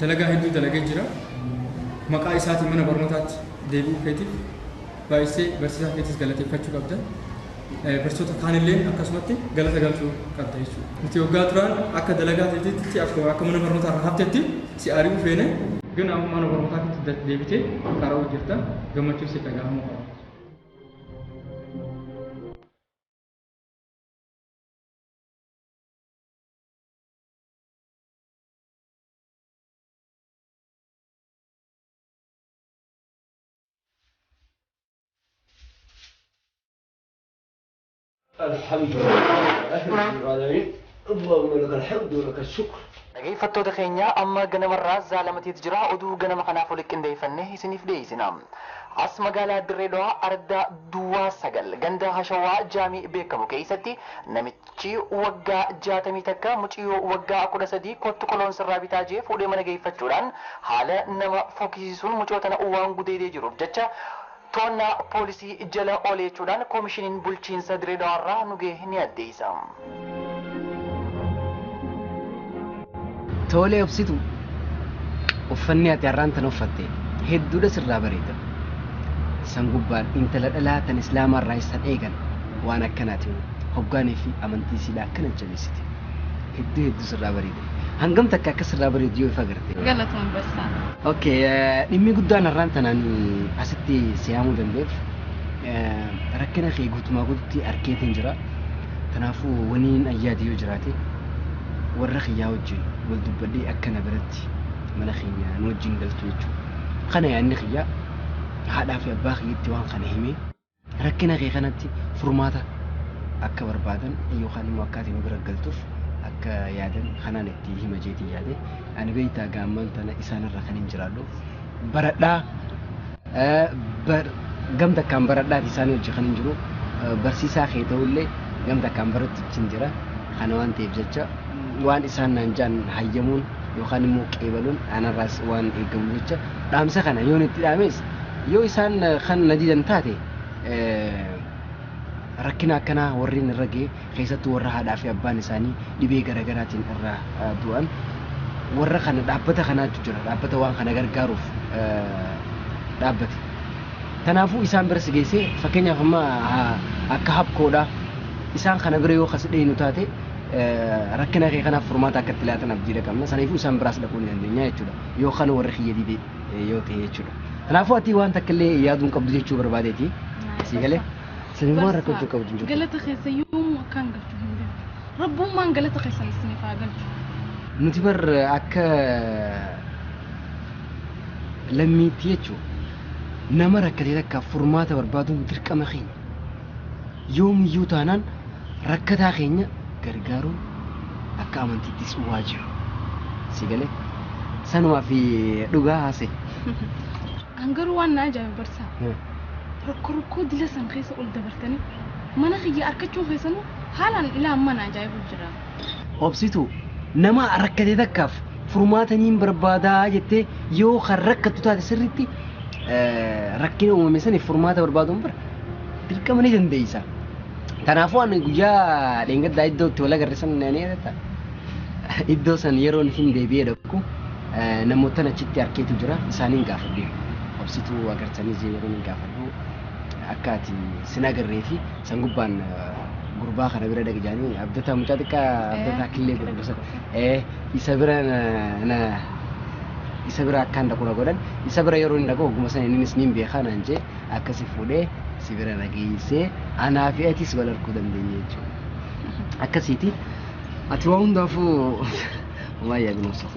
دلقا هندو دلقا جرا maqaa isaatiin mana barnootaatti deebi'uu keetiif baay'isee barsiisaa keetis galateeffachuu qabda. Barsiisota kaanillee akkasumatti galata galchuu qabda jechuudha. Nuti waggaa turaan akka dalagaa ta'etti akka mana barnootaa irraa haftetti si ari'uu feene ግን አሁን mana barnootaatti deebitee karaa hojjetta gammachuu si dhaga'amuu qaba. الحمد لله رب العالمين اللهم لك الحمد ولك الشكر dhaggeeffattoota keenya amma ganamarraa zaalamateet jira oduu ganama kanaaf walitti qindeeffanne isiniif dhiyeessina. As magaalaa Dirree Dhawaa Ardaa Duwwaa 9 ganda Hashawaa Jaamii beekamu keessatti namichi waggaa 60 takka muciyyoo waggaa 13 kottu koloonsirraa bitaa jee fuudhee mana geeffachuudhaan haala nama fokkisiisuun mucoota waan gudeedee jiruuf jecha to'annaa poolisii jala ooleechuudhaan koomishiniin bulchiinsa Dirree Dhawaarraa nu gahee ni addeessa. Tole obsitu uffanni ati har'aan tan uffatte hedduudha sirraa bareeda. San gubbaan intala dhalaa tan islaamaa irraa isaan eegan waan akkanaati hoggaanii fi amantii siidhaa akkana jabeessite. Hedduu sirraa bareeda. Hangam takka akka sirraa bareedu yoo ifa agarte. Galatoon barsaa. Okay, dhimmi guddaan har'aan tanaan asitti si'aamuu danda'eef rakkina kee guutumaa guututti arkeetiin jira. Kanaafuu waniin ayyaati yoo jiraate warra khiyyaa wajjin wal dubbadhee akkana biratti mana keenya nu wajjin galtu jechuudha. Kana yaadni khiyyaa haadhaa fi abbaa kiyyaatti waan kana himee rakkina kee kanatti furmaata akka barbaadan yookaan immoo akkaataa nu bira galtuuf akka yaadan kanaan itti hima jeetii yaade ani beektaa gaamman tana isaanirra kan hin jiraadhu baradhaa gamta kan baradhaati isaanii hojii kan hin jiru barsiisaa kee ta'ullee gamta kan barattu hin jira kana waan ta'eef jecha waan isaan naan jaan hayyamuun yookaan immoo qeebaluun anarraas waan eegamu jecha dhaamsa kana yoo itti dhaames yoo isaan kan na didan taate rakkina akkanaa warreen irra ga'e keessattuu warra haadhaa fi abbaan isaanii dhibee garaagaraatiin irra du'an warra kana dhaabbata kanaatu jira dhaabbata waan kana gargaaruuf dhaabbate. Kanaafuu isaan bira si geessee fakkeenyaaf amma akka habkoodha isaan kana bira yoo kas dheenu taate rakkina kee kanaaf furmaata akka itti laatan abdiidha qabna saniifuu isaan biraas dhaquu ni dandeenya jechuudha yoo kana warra kiyya didee yoo ta'e jechuudha. Kanaafuu ati waan takka illee yaaduun qabdu jechuu barbaadeeti si galee sinimmoo rakkachuu qabdu jechuudha. Galata keessa yoomuu akkaan galchuu hin danda'u rabbummaan galata keessan isiniif haa galchu. Nuti bar akka lammiitti jechuudha nama rakkatee takka furmaata barbaaduun dirqama keenya yoomiyyuu taanaan rakkataa keenya gargaaruun akka amantiittis waajiba si galee sanumaa fi dhugaa haase. Angaruu waan na ajaa'iba barsaa rakkoo dila san keessa ol dabartanii mana kiyya arkachuu keessanuu haalaan ilaa mana ajaa'ibu jira. Obsitu nama rakkatee takkaaf furmaataniin barbaadaa jettee yoo kan rakkattu taate sirriitti rakkina uumame saniif furmaata barbaaduun bira dirqama ni dandeessa. Kanaafuu ani guyyaa dheengaddaa iddoo itti wal agarre san ni yaadata. Iddoo san yeroon hin deebi'ee dhaqu namoota achitti arkeetu jira isaaniin gaafadhu. Obsituu agartanii yeroon gaafadhu akka ati sin agarree fi san gubbaan gurbaa kana bira dhaqjaanii abdataa mucaa xiqqaa abdataa killee gurgursa isa bira akkaan dhaqu godhan isa bira yeroo hin dhaqu ogguma sana innis niin beekaa naan jee akkasi fuudhee si bira nageessee anaa fi atis wal arguu dandeenya jechuudha. akkasiiti ati waa hundaafuu waa yaadinoosa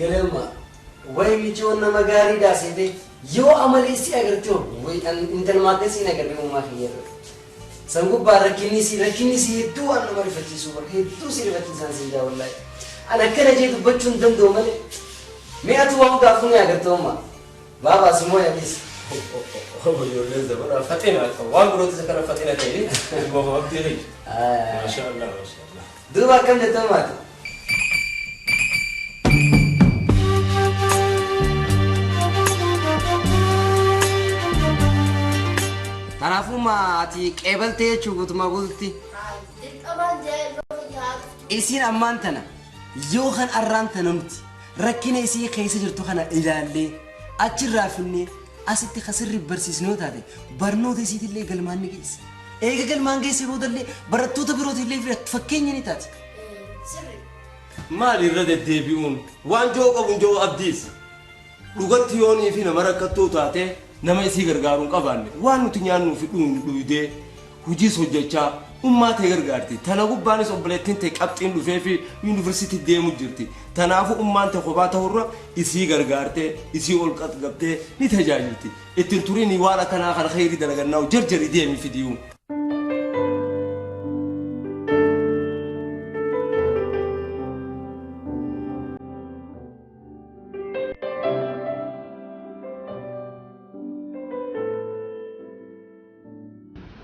Gelema, way mijo na magari da sete, yo amali si agar cho, way intan mate si na garbi umma khiyar. Sangu barakini si tu an mari fati super, tu si fati san si da wallahi. Ana kana je tu bachun dan do male. Me atu wa ga funi agar to ma. Baba simo ya bis. هو يولد زمان فتينا وامرو تذكر فتينا تيري ما هو أبدي ما شاء الله ما شاء الله دوبا كم جتومات تعرفوا ما أتي قبلتي شوكت ما قلتي إيسين أمانتنا يوخن أرانتنا نمتي ركنا إيسي خيسة جرتو خنا إلالي أتشرافني أسيت خسر برسيس نوت هذا برنو تسيت اللي قلمان نجيس إيه قلمان جيس يرود اللي برتو تبرود اللي في تفكيني نتاتي ما لي رد الدبيون وان جو أبون جو أبديس لغت يوني فينا مركتو تاتي نما يسي غرغارون قباني وان نتنيانو في دون دويدي هجيس هجيشا ummaa ta'e gargaarti tana gubbaanis obboleettiin ta'e qabxiin dhufee fi yuunivarsiitii deemu jirti tanaafu ummaan ta'e kophaa ta'urra isii gargaartee isii ol qabdee ni tajaajilti ittiin turiin waan akkanaa kana khayrii dalagannaa jarjari deemi fidiyuu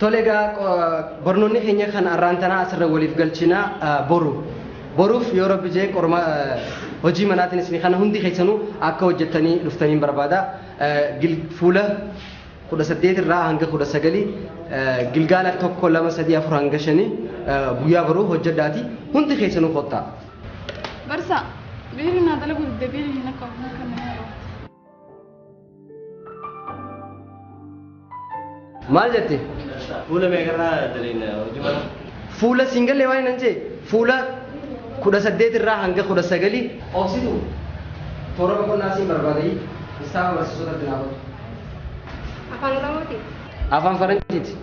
tolega bornonni keenya kan arraantana asirra waliif galchina boruuf yoo rabbi jee qorma hojii manaatiin isin kana hundi keessanuu akka hojjettanii dhuftaniin barbaada fuula 18 irraa hanga 19 gilgaala tokko 2 3 4 hanga 5 guyyaa boruu hojjedhaati hundi keessanuu qottaa barsa biirina dalagu deebiin nakka maal jette fuula meeqarraa daleena hojii mana fuula singalle waan nan jee fuula 18 irraa hanga 19 oksitu toora boqonnaa siin barbaadai isaa barsiisota dinaafatu afaan oromooti afaan faranjiiti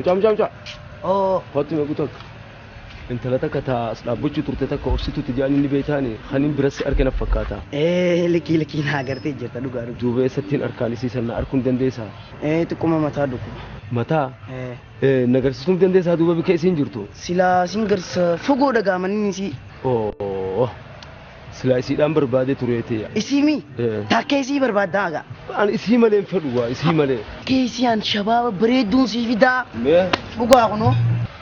Mucaa. Oh. Hooti meequ tokko. Intala takka taa dhaabbachu turte takka obsitu tijaani ni beekani kanin birasi argina fakkaata. Likii naa agartee jirta dhugaa dhugaa. Duuba eessattiin arkaanisiisan na arguun dandeessaa? Xiqquma mataa dhugu. Mataa? Nagarsiisuun dandeessaa duuba bika isiin jirtu? Silaa siin garsa fagoo dhagaamanii si. Oh. Silaa isiidhaan barbaade tureete. Isiimi? Takkee isii barbaaddaa aga. An isii malee hin fedhu waa isii malee. Keesiyaan shabaaba bareedduun sii fidaa. Mee? Dhugaa kunoo.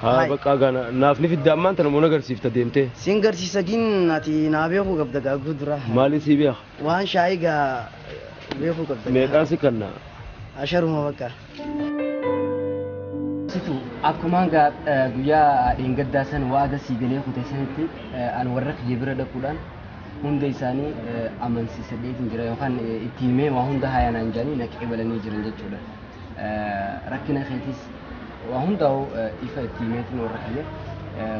Haa bakka gana naaf ni fidda ammaan tana moona agarsiifta deemtee. Siin garsiisa gin ati naa beekuu qabda gaaguu dura. Maali sii beeka? Waan shaayii gaa beekuu qabda. Meeqaan si kanna? 10 bakka. situ akkuma guyyaa dheengaddaa san waadaa sii galee kutee sanitti an warra kiyya bira dhaquudhaan hunda isaanii amansiisadheetiin jira yookaan itti himee waa hunda hayanaan jedhanii na qeebalanii jiran jechuudha. Rakkina keetis waa hundaa'u ifa itti himeetiin warra kiyya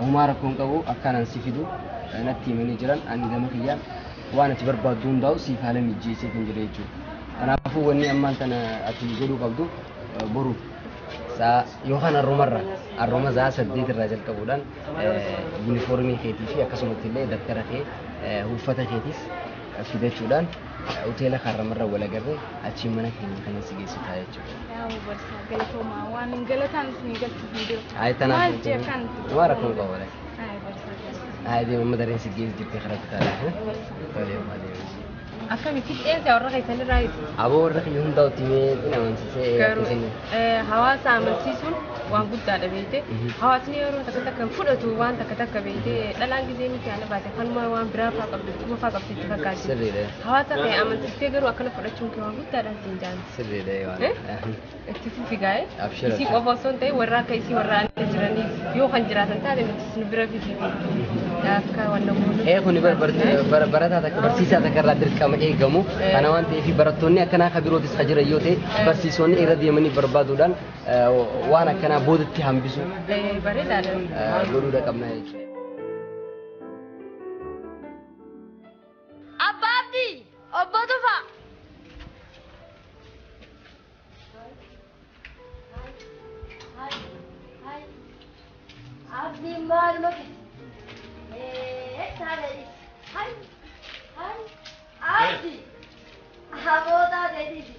humaa rakkoon qabu akkanaan si fidu natti himanii jiran ani gama kiyyaa waan ati barbaaddu hundaa'u siif haala mijjeesseetiin jira jechuudha. Kanaafuu wanni ammaan tana ati godhuu qabdu boru yookaan arrooma zaa 8 irraa jalqabuudhaan yuunifoormii keetii fi akkasumatti illee daftara kee uffata keetis fidachuudhaan hoteela Karramarra wal agarree achi mana keenya kan si geessitaa jechuudha. Yaa barsaa galatoomaa waan galataan isin galchuuf hin jiru. Ay tanaaf maal jee kan waa rakkoon qabu wala. Ay barsaa. Ay deema dareen si geessi jirtee karaa kutaadha. Tolee malee. Akkamitti dheesee warra keessan irraa ibsa. Aboo warra kiyya hundaa utimee bina amansiisee hawaasa amansiisuun waan guddaadha beekte hawaasni yeroo takka fudhatu waan takka beekte dhalaan gizee miti ana baate kanuma waan biraa faa qabdu kuma faa qabdu itti fakkaatti. Sirriidha. Hawaasa kee amansiistee garuu akkana fudhachuun kee waan guddaadha siin jaan. Sirriidha waan. Itti figaa'e. Abshira. Isii qofa osoo hin ta'e warra akka isii warra aannan jiraniif yoo kan jiraatan taate nuti isin bira fidiiti. Akka wanna goonu. Kuni barataa takka barsiisaa takka irraa dirqama eegamu kana waan ta'eef barattoonni akkanaa kabirootis ka jiran yoo ta'e barsiisonni irra deemanii barbaaduudhaan waan akkanaa boodatti hambisu bareedaadha godhuudha qabna jechuudha. Abba Abdi, obbo Tufa. Abdi maal maki? Taadhani. Hai. Abdi. Aboota deediti.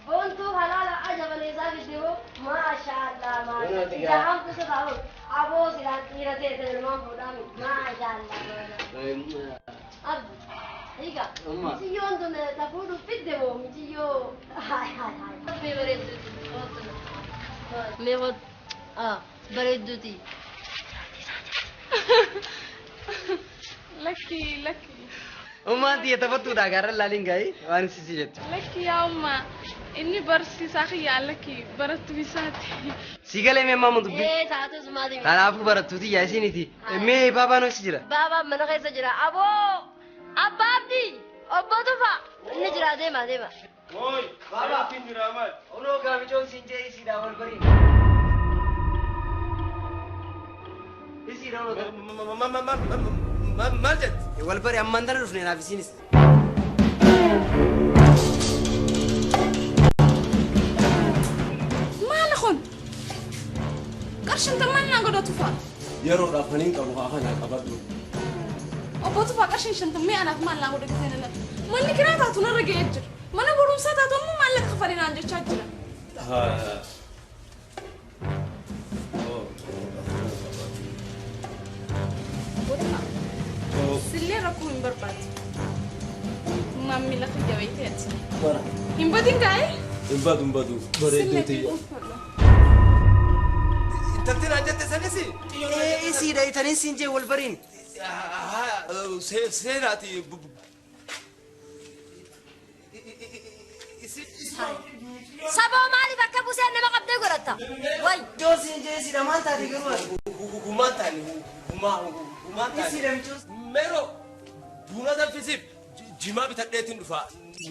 Bontu halala ajabaneesaa biddeemo maashaallah maashaallah. Ija hamtu sotaa'u. Aboo silaan dhiira teessee ilmaan fuudhaami. Maashaallah. Abdi. Higa. Miciyyoon tun tafuudhu fidde moo miciyyoo. Hai. Mee bareedduuti. Mee hot. Bareedduuti. Lakki. Ummaan xiyya taphattuudha gaarra laaliin gaa'ii waan sisi jettu. Lakki yaa ummaa inni barsiisaa kiyyaa lakki barattuu isaati. Si galee mee maamu dubbi? Taatus maati. Kanaafuu barattuuti yaa isiniiti. Mee baabaan ho'isi jira? Baabaan mana keessa jira. Aboo! Abba Abdi! Obbo Tufa! Inni jira deema. Woi, baabaa fin jira maal? Onoo gaamichoon siin jee isiidhaa wal barii. Isiidhaa onoo maal jetti? wal barii ammaan tana dhufne naaf isinis. Maal kun? Qarshin tammaan naa godha Tufa. Yeroodhaaf kan hin qabu haa kana qabadhu. Obbo Tufa qarshin shantammee anaaf maal naa godha gisee nana. Manni kiraa taatu narra ga'ee jira. Mana barumsaa taatu ammoo maallaqa kafalinaan jechaa jira. Sillee rakkoo hin barbaadu. Mammi lafa jabeeteeti. Hin badin gaa'e? Hin badu. Bareedduuti. Intaltiin ajjatte sanisi? Isiidha itaniin siin jee wal bariin. Seenaati. Saboo maaliif akka buseen nama qabdee godhatta? Way! Joo siin jee isiidha maal taate garuu? Gumaan taani. Isiidha michoos. Mero buna danfisiif jimaa bitadheetiin dhufa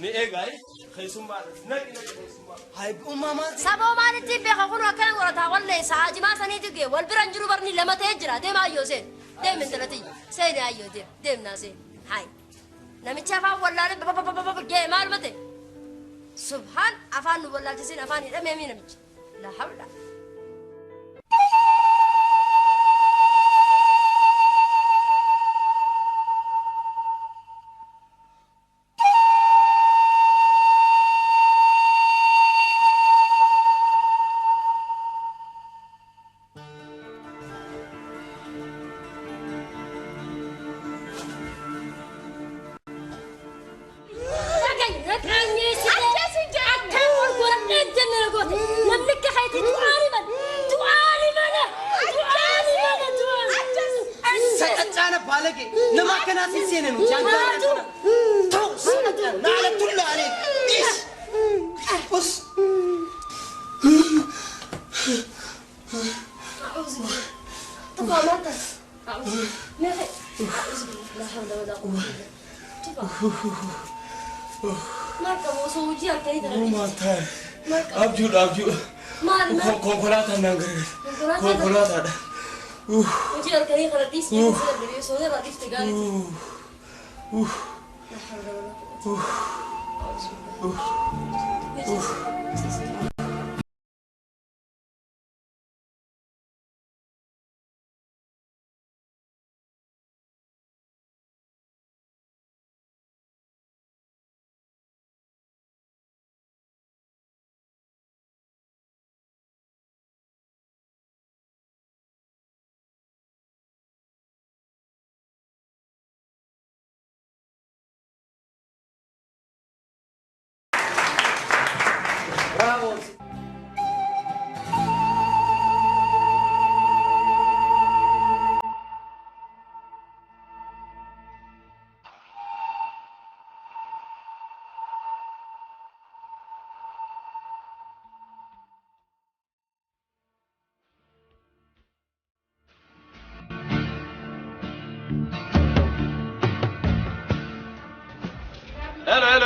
ni eegaay keessummaa naqi keessummaa. Hai ummaa maal? Saboo maalitti beeka kun akkana godhata wallee sa'a jimaa saniitu gee wal biran jiru barni lama ta'ee jira deema ayyoo seen deemin talati seeni ayyoo deemnaa seen hai namichi afaan wallaalee gee maal mate subhaan afaan nu wallaalchisiin afaan hidhamee mii namichi la hawla. nama kana sisene nu jangan tu sanatan na'latullah alayk is us فهمت ما في لا حول ولا قوة مركب وصوتي أكيد ما تاي أبجو ما كوكولاتا نانغري كوكولاتا وجي الكريم خلاص يسمع بدي يسوي بعد يفتقاني لا حول ولا قوة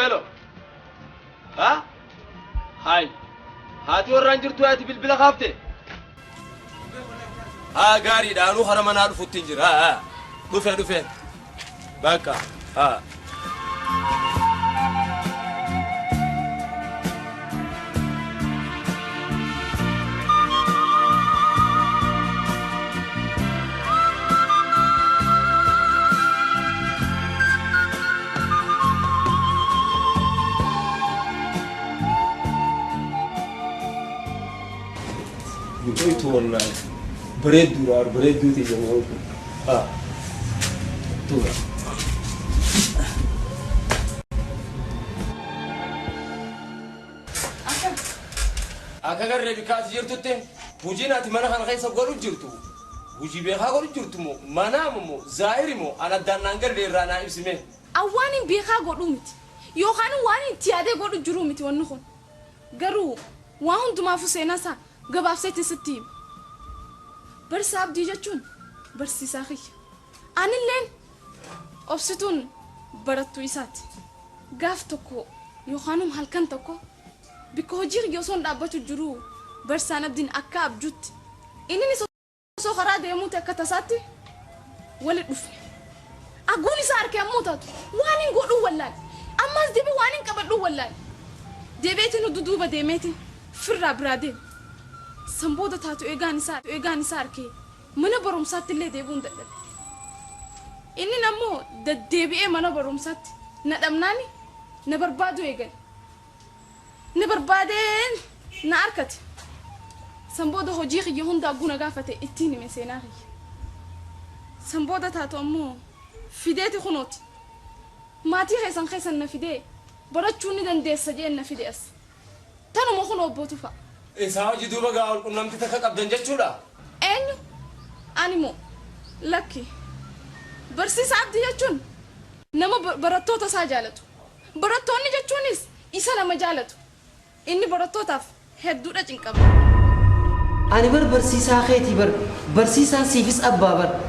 hello ها هاي هاتي وران جرتو هاتي بالبلا خافته غاري دانو خرمنا الفوتين جرا دفه باكا والله بريد دولار بريد دوتي جماعة دولار أكثر ربكات جرتوتين وجينا تمنى خان خيسة قالوا جرتو وجي بيخا قالوا جرتو مو منامو زائر مو أنا دانانجر ليرانا اسمه أواني بيخا قالوا مت يوخانو واني تيادة قالوا جرو مت ونخون قالوا وان دما فسينا سا قباب سيتي ستيم برسا عبدي جاتون برسي ساخي أنا اللين أبسطون براتو إسات قافتكو يوخانم هالكن تكو بكو جير يوصون دابتو جرو برسا نبدين أكاب جوت إنني سو خراد يموت كتساتي ولا دفني أقولي سارك يموتات وانين قولوا ولا أما دبي وانين كبدوا ولا دبيتي ندودوبا ديميتي فرا برادين سنبودا تاتو إيغاني ساركي منا برومسات اللي ديبون دلل إني نمو دديبي منا برومسات ندمناني نبربادو إيغان نبربادين ناركت سنبودا هجيخ يهون داقونا غافته اتيني مسيناخي سنبودا تاتو أمو فيديتي خنوتي ماتي خيسان نفيدي براتشوني دن دي سجين نفيدي أس تانو مخونو بوتوفا إنسان جدوبا قاول قلنا متتكك أبدن جتشولا أنو أنيمو لكي برسيس عبدي جتشون نما براتو تسا جالتو براتوني جتشونيس إيسا نما جالتو إني براتو تاف هدو دا جنكب أنا برسيسا خيتي برسيسا سيفيس أبا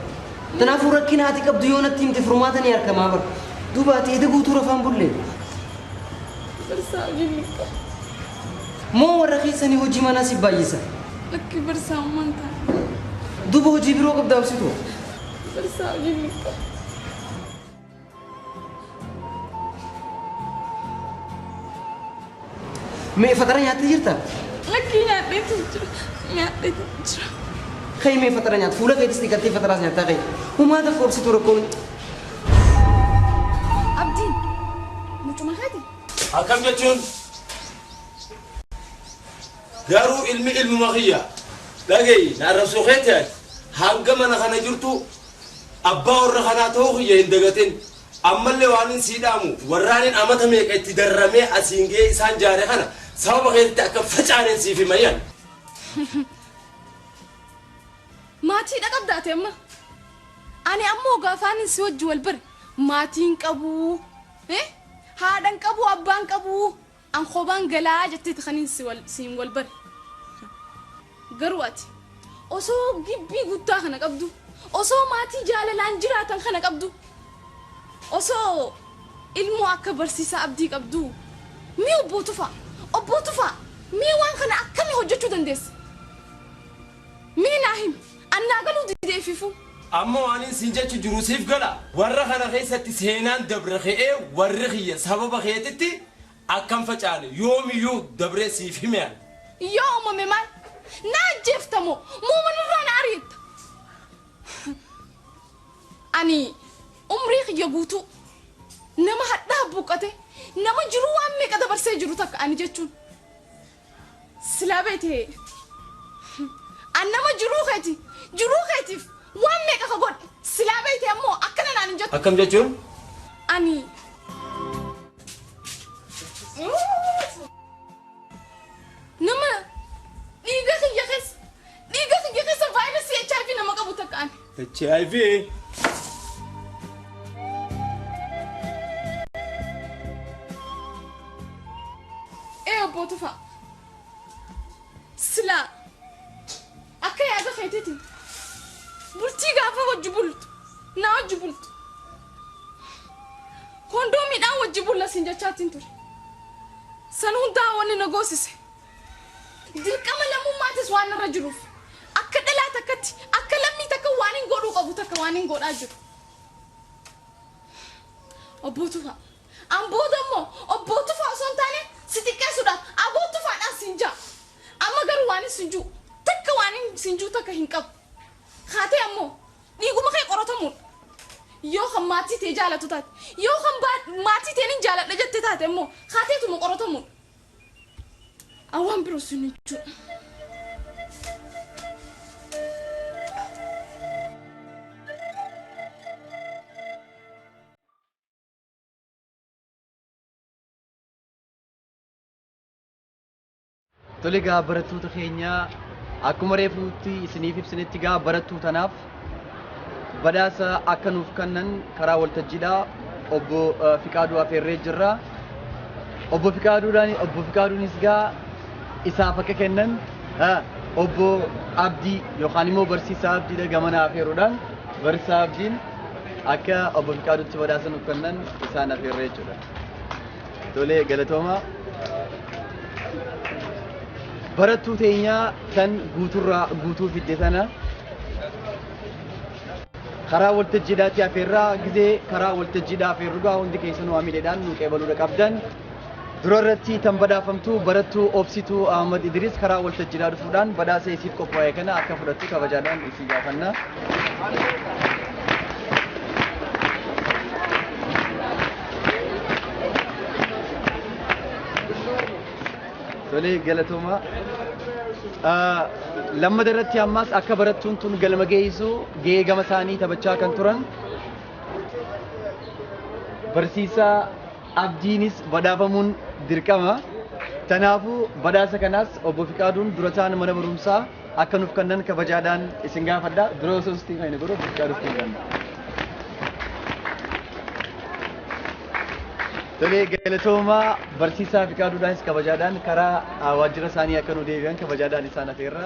تنافو ركينا هاتي كب ديونا تيم تفرماتني أركما دوباتي إذا قوتو رفان بولي برسا جنكب مو ورخيصني هجي مناسب بايسا لكي برسا ومانتا دوبو هجي بروك بداو سيتو برسا جنكب مي فترة نياتي جرتا لكي نياتي تجرا خي مي فترة نيات فولا كي تستيقاتي فترة نياتا خي وما دفور سيتو ركون عبدين مجو مهادي أكم جتشون قارو علم مغيا لقي نعرف خيتك هانقم أنا خنا جرتو أبا ورخنا توخي يندقتين أما اللي وانين سيدامو ورانين أمتهم يكتدرمي أسينجي إسان جاري خنا سبب غير تأكد فجعانين سي في ميان ماتي دقب داتي أما أنا أمو غافانين سوى جوال بر ماتين كابو هادن كابو أبان كابو أن خوبان غلا جتي تخنين سيم والبر قرواتي أسو جيبي قطا خنا قبدو osoo maatii jaalalaan jiraatan kana qabdu osoo ilmoo akka barsiisaa abdii qabdu mi obbootu fa'a mi waan kana akkami hojjechuu dandeessa mi naahim annaa galuu dideefifu amma waan isin jechu jiru siif gala warra kana keessatti seenaan dabre ka'ee warri kiyya sababa keetitti akkam facaane yoomiyyuu dabree siif himeen yoo uumame maal naa jeeftamoo muumanirraa na ariitta ani umrii kiyya guutuu nama hadhaa buqqate nama jiruu waan meeqa dabarsee jiru takka ani jechuun silaa beete an nama jiruu keetiif waan meeqa ka godhe silaa beete ammoo akkana naan hin jettu akkam jechuun ani nama dhiiga kiyya keessa vaayirasii HIV nama qabu takka ani HIV obbootu fa'a silaa akka yaada keetiitiin bultii gaafa wajji bultu naa wajji bultu kondoomiidhaan wajji bulla siin jechaatiin ture san hundaa wanni na goosise dirqama lammummaatis waan irra jiruuf akka dhalaa takkatti akka lammii takka waan hin godhuu qabu takka waan hin godhaa jiru obbootu fa'a an booda immoo obbootu fa'a osoo hin taane si xiqqeessuudhaaf abootu fa'aadhaan siin jaa amma garuu waan hin sinjuu takka waan hin sinjuu takka hin qabu kaatee ammoo dhiiguma kee qoratamuudha yoo kan maatii tee jaalatu taate yoo kan maatii teen hin jaaladha jette taate ammoo kaateetuma qoratamuudha awwaan biroo sin jechuudha. Tole gaa barattoota keenya akkuma reefuutti isiniif ibsinetti gaa barattuu tanaaf badhaasa akka nuuf kennan karaa waltajjiidhaa obbo Fiqaaduu afeerree jirra. Obbo Fiqaaduunis gaa isaaf akka kennan obbo Abdii yookaan immoo barsiisaa Abdiidha gamana afeeruudhaan barsiisaa Abdiin akka obbo Fiqaaduutti badhaasa nuuf kennan isaan afeerree jechuudha. Tole galatooma. Barattuu teenyaa kan guutuu fidde sana karaa waltajjiidhaatti afeerraa gizee karaa waltajjiidhaa afeerrugaa hundi keessanuu hamileedhaan nu qeebaluudha qabdan dura irratti tan badhaafamtu barattuu obsituu Ahmad Idris karaa waltajjiidhaa dhufuudhaan badhaasa isiif qophaa'e kana akka fudhattu kabajaadhaan isii gaafanna. Tole galatooma. Lammadaa irratti ammas akka barattuun tun galma geessu gahee gama isaanii taphachaa kan turan barsiisaa Abdiinis badhaafamuun dirqama. Kanaafuu badhaasa kanaas obbo Fiqaaduun dura ta'an mana barumsaa akka nuuf kennan kabajaadhaan isin gaafadha. Dura osoo istiin hin godhu Fiqaaduuf kennan. Tole galatooma barsiisaa Fiqaaduudhaanis kabajaadhaan karaa waajjira isaanii akka nu deebi'an kabajaadhaan isaan afeerra.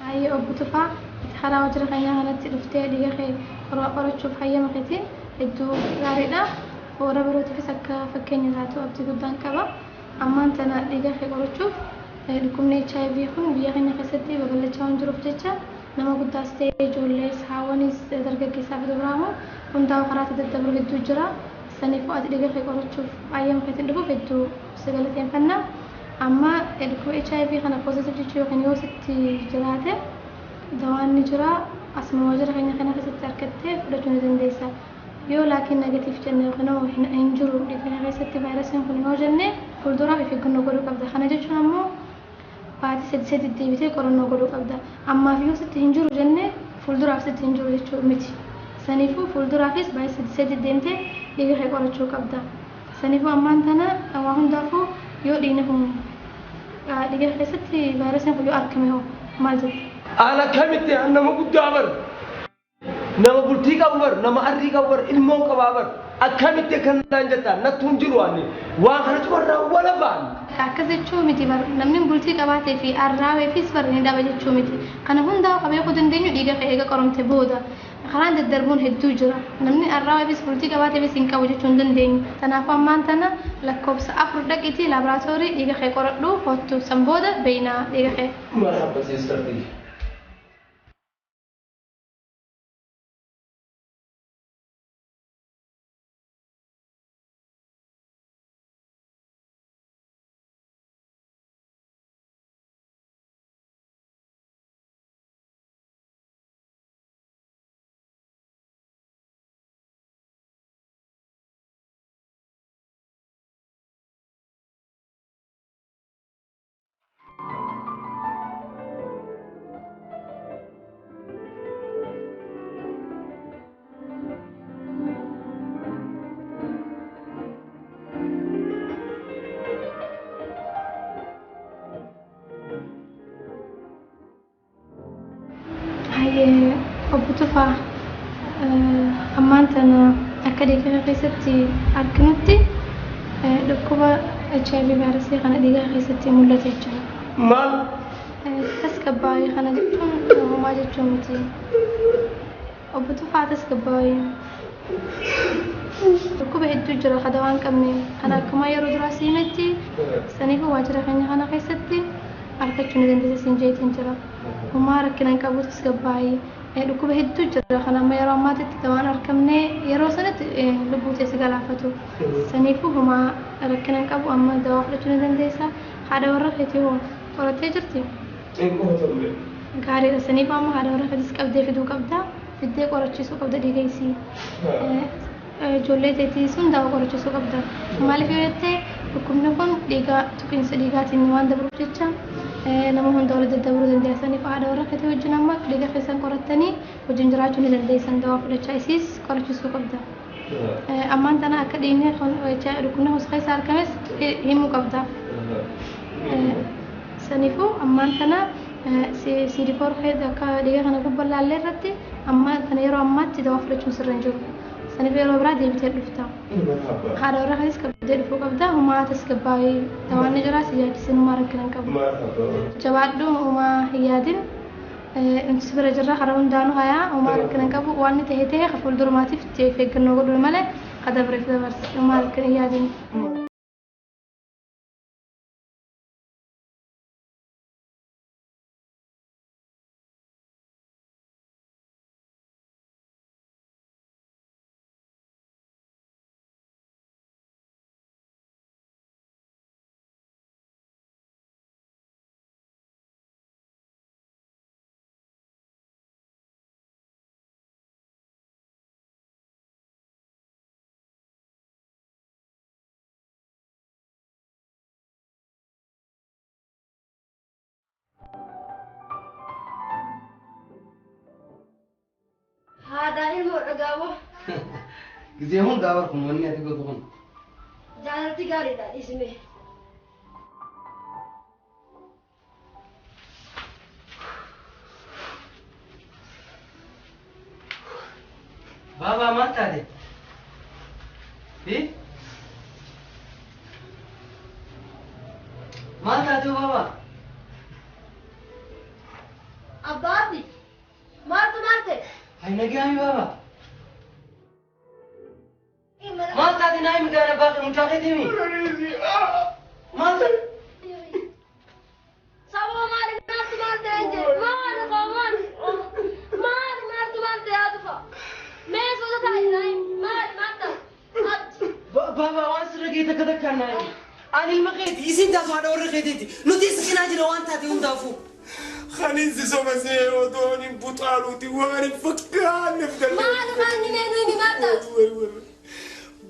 هاي أبو تفا خلا وجر خيا هنتي دفتي دقيقة خي قرأ تشوف حيا مختي إدو غاريدا وربرو تفسك فكني ذاته أبتي قدام كبا أما أنت أنا دقيقة خي قرأ تشوف لكم نيتشاي بيخون بيخين خستي ببلش جون جروب جتة لما قد استيج ولا سحاوني درجة كيسافة برامو كنت أقرأ تدبر إدو جرا سنة فؤاد دقيقة خي قرأ تشوف أيام مختي دبو إدو سجلتين فنا أما إدكو HIV خنا بوزيتيف جيتشو خني وستي جراته دوان نجرا أسمع وجر خنا خسرت تركته فلتون زنديسا يو لكن نيجاتيف جنة خنا وحنا إنجرو دي خنا خسرت فيروس خنا وجنة فلدورا بيفكر نقولوا كبدا خنا جيتشو همو بعد سد دي بيتي كورونا نقولوا كبدا أما فيو ست إنجرو جنة فلدورا ست إنجرو جيتشو متي سنيفو فولدرافيس باي سد ديمتي ديغا خي قرچو قبدا سنيفو امان تنا واهن دافو يو دينهم ديغا خي ستي فيروسين كلو اركمه مالجت انا كمت انا ما قد ابر نما بلتي كبر نما اري كبر المو كبر اكمت كان جتا نتونجلواني واخرج ورا ولا بان akkasichuu miti namni bultii qabaatee fi arraawee fi sfarni daba jechuu miti kana hundaa qabee ku dandeenyu dhiiga eega qoromte booda karaan daddarbuun hedduu jira namni arraawee fi bultii qabaatee fi hin qabu jechuu hin dandeenyu kanaafuu ammaan tana lakkoofsa 4 dhaqiitii laaboraatoorii dhiiga kee qoradhu hottu san booda beeynaa dhiiga kee marhaba sisterti أبو تفا أمانتنا أكاديك غيستي أركنتي لكوبا HIV فيروسي خنا ديجا غيستي مولتي جن مال تسكباي خنا جبتون وما جبتون متي أبو تفا تسكباي لكوبا هدو جرا خدوان كمني خنا كما يرو دراسي متي سنيكو واجرا خنا غيستي أركتشون دندي سنجيتين جرا وما ركنا كابو تسكباي لكوبا هدو جرا خنا ما يرو ما تتوان أركمني يرو سنة لبوتي سقلافتو سنيفو هما ركنا كابو أما دوا أركتشون دنديسا هذا ورا خيتي هو ورا تجرتي قاري سنيفو أما هذا ورا خيتي سكبدي في دو كبدا في الديك ورا تشيسو كبدا ديجيسي جولة تيتي سون دوا ورا تشيسو كبدا مالي في وقتي لكم نكون ديجا تكين سديجات إنوان دبروتشا nama hunda wal dadabru dandeessanii fa'aadha warra kate wajjin amma dhiiga keessan qorattanii wajjin jiraachuu ni dandeessan dawaa fudhachaa isiis qorachiisuu qabda. Ammaan tana akka dhiigni dhukkubni hoos keessa argames himuu qabda. Saniifuu ammaan tana CD4 akka dhiiga kana gubballaallee irratti amma kana yeroo ammaatti dawaa fudhachuun sirra hin jiru. Saniif yeroo biraa deebitee dhufta. Haadha warra kanis qabdee dhufuu qabda. Humaa tasgabbaa'ee dawaan ni jira si yaadisiin humaa rakkina hin qabu. Jabaadhu humaa hin yaadin. Intis bira jirra karaa hundaanuu hayaa humaa rakkina hin qabu. Waan ni ta'ee ta'ee fuuldurumaatiif of eeggannoo godhuu malee kada bireef dabarsa humaa rakkina hin yaadin. هذا علم الرقابة زيهم داوركم وني أتقولون جالتي قاري ده اسمه بابا ما تعدي إيه ما تعدي بابا أبادي مارتي هاي نجامي بابا ما تعدي نايم قاعد باقي متاخدي مين ما تعدي سوا مارتي بابا وانس رقيتك ذكرنا أنا المقيت يسين دافع دور رقيتي نتيس كنا جرا وانت هتيهم دافو خلين زوما زي ودوني بطالوتي وانا فكان نفدل ما نيني ماتا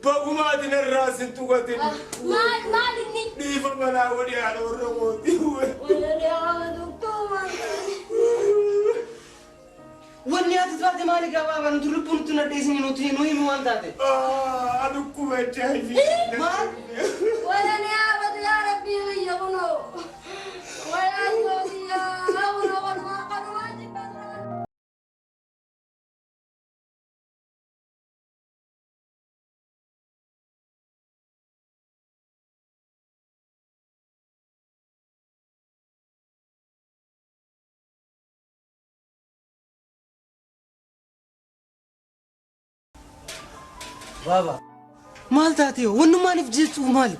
بابو ما دين الراس انتو قاتل ما ديني ديفا ملا ولي على الرموتي ولي على دكتور وني أتفاعل مالك يا بابا نتربون تنديسني نوتين وين وان تاتي أنا كوبا جاي ما ولا نيابة يا ربي يا بنو ولا يودي يا بنو والله قالوا واجب بابا مال تاتي ونو ما نفجيت ومالي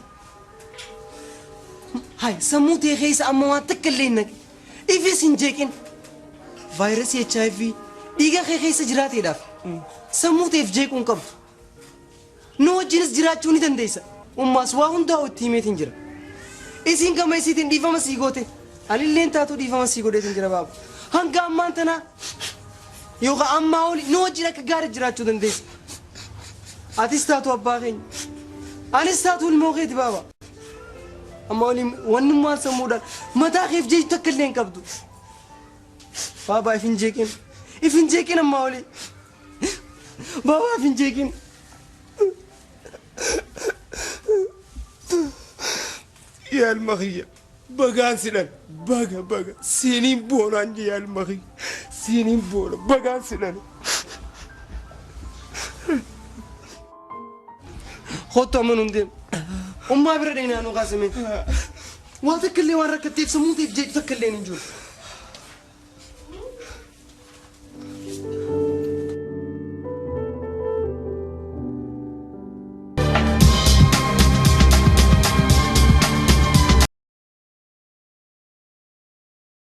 هاي سموتي خيس أموات تكلينك إيفي سنجيكين فيروس HIV إيجا خيس جراتي داف سموتي فجيكون كم نو جنس جراتوني تنديسا وما سواهم داو تيمي تنجرا إسين كم إسيتين ديفا مسيقوتي أنا اللي انتاتو ديفا مسيقوتي تنجرا بابا هنگا أمانتنا يوغا أماولي نو جراك غار جراتو تنديسا أتستاتو أباغين أنا استاتو الموغيت بابا أما أولي ونما سمودا متى خيف جيج تكلين كبدو بابا إفن جيكين أما أولي بابا إفن جيكين يا المغية بقى سنان بقى سنين بولان يا المغية سنين بولا بقى سنان خطو منهم ديم وما بردين أنا قاسمين واتكلي وان ركتيف سموتي في جيج تكلين نجول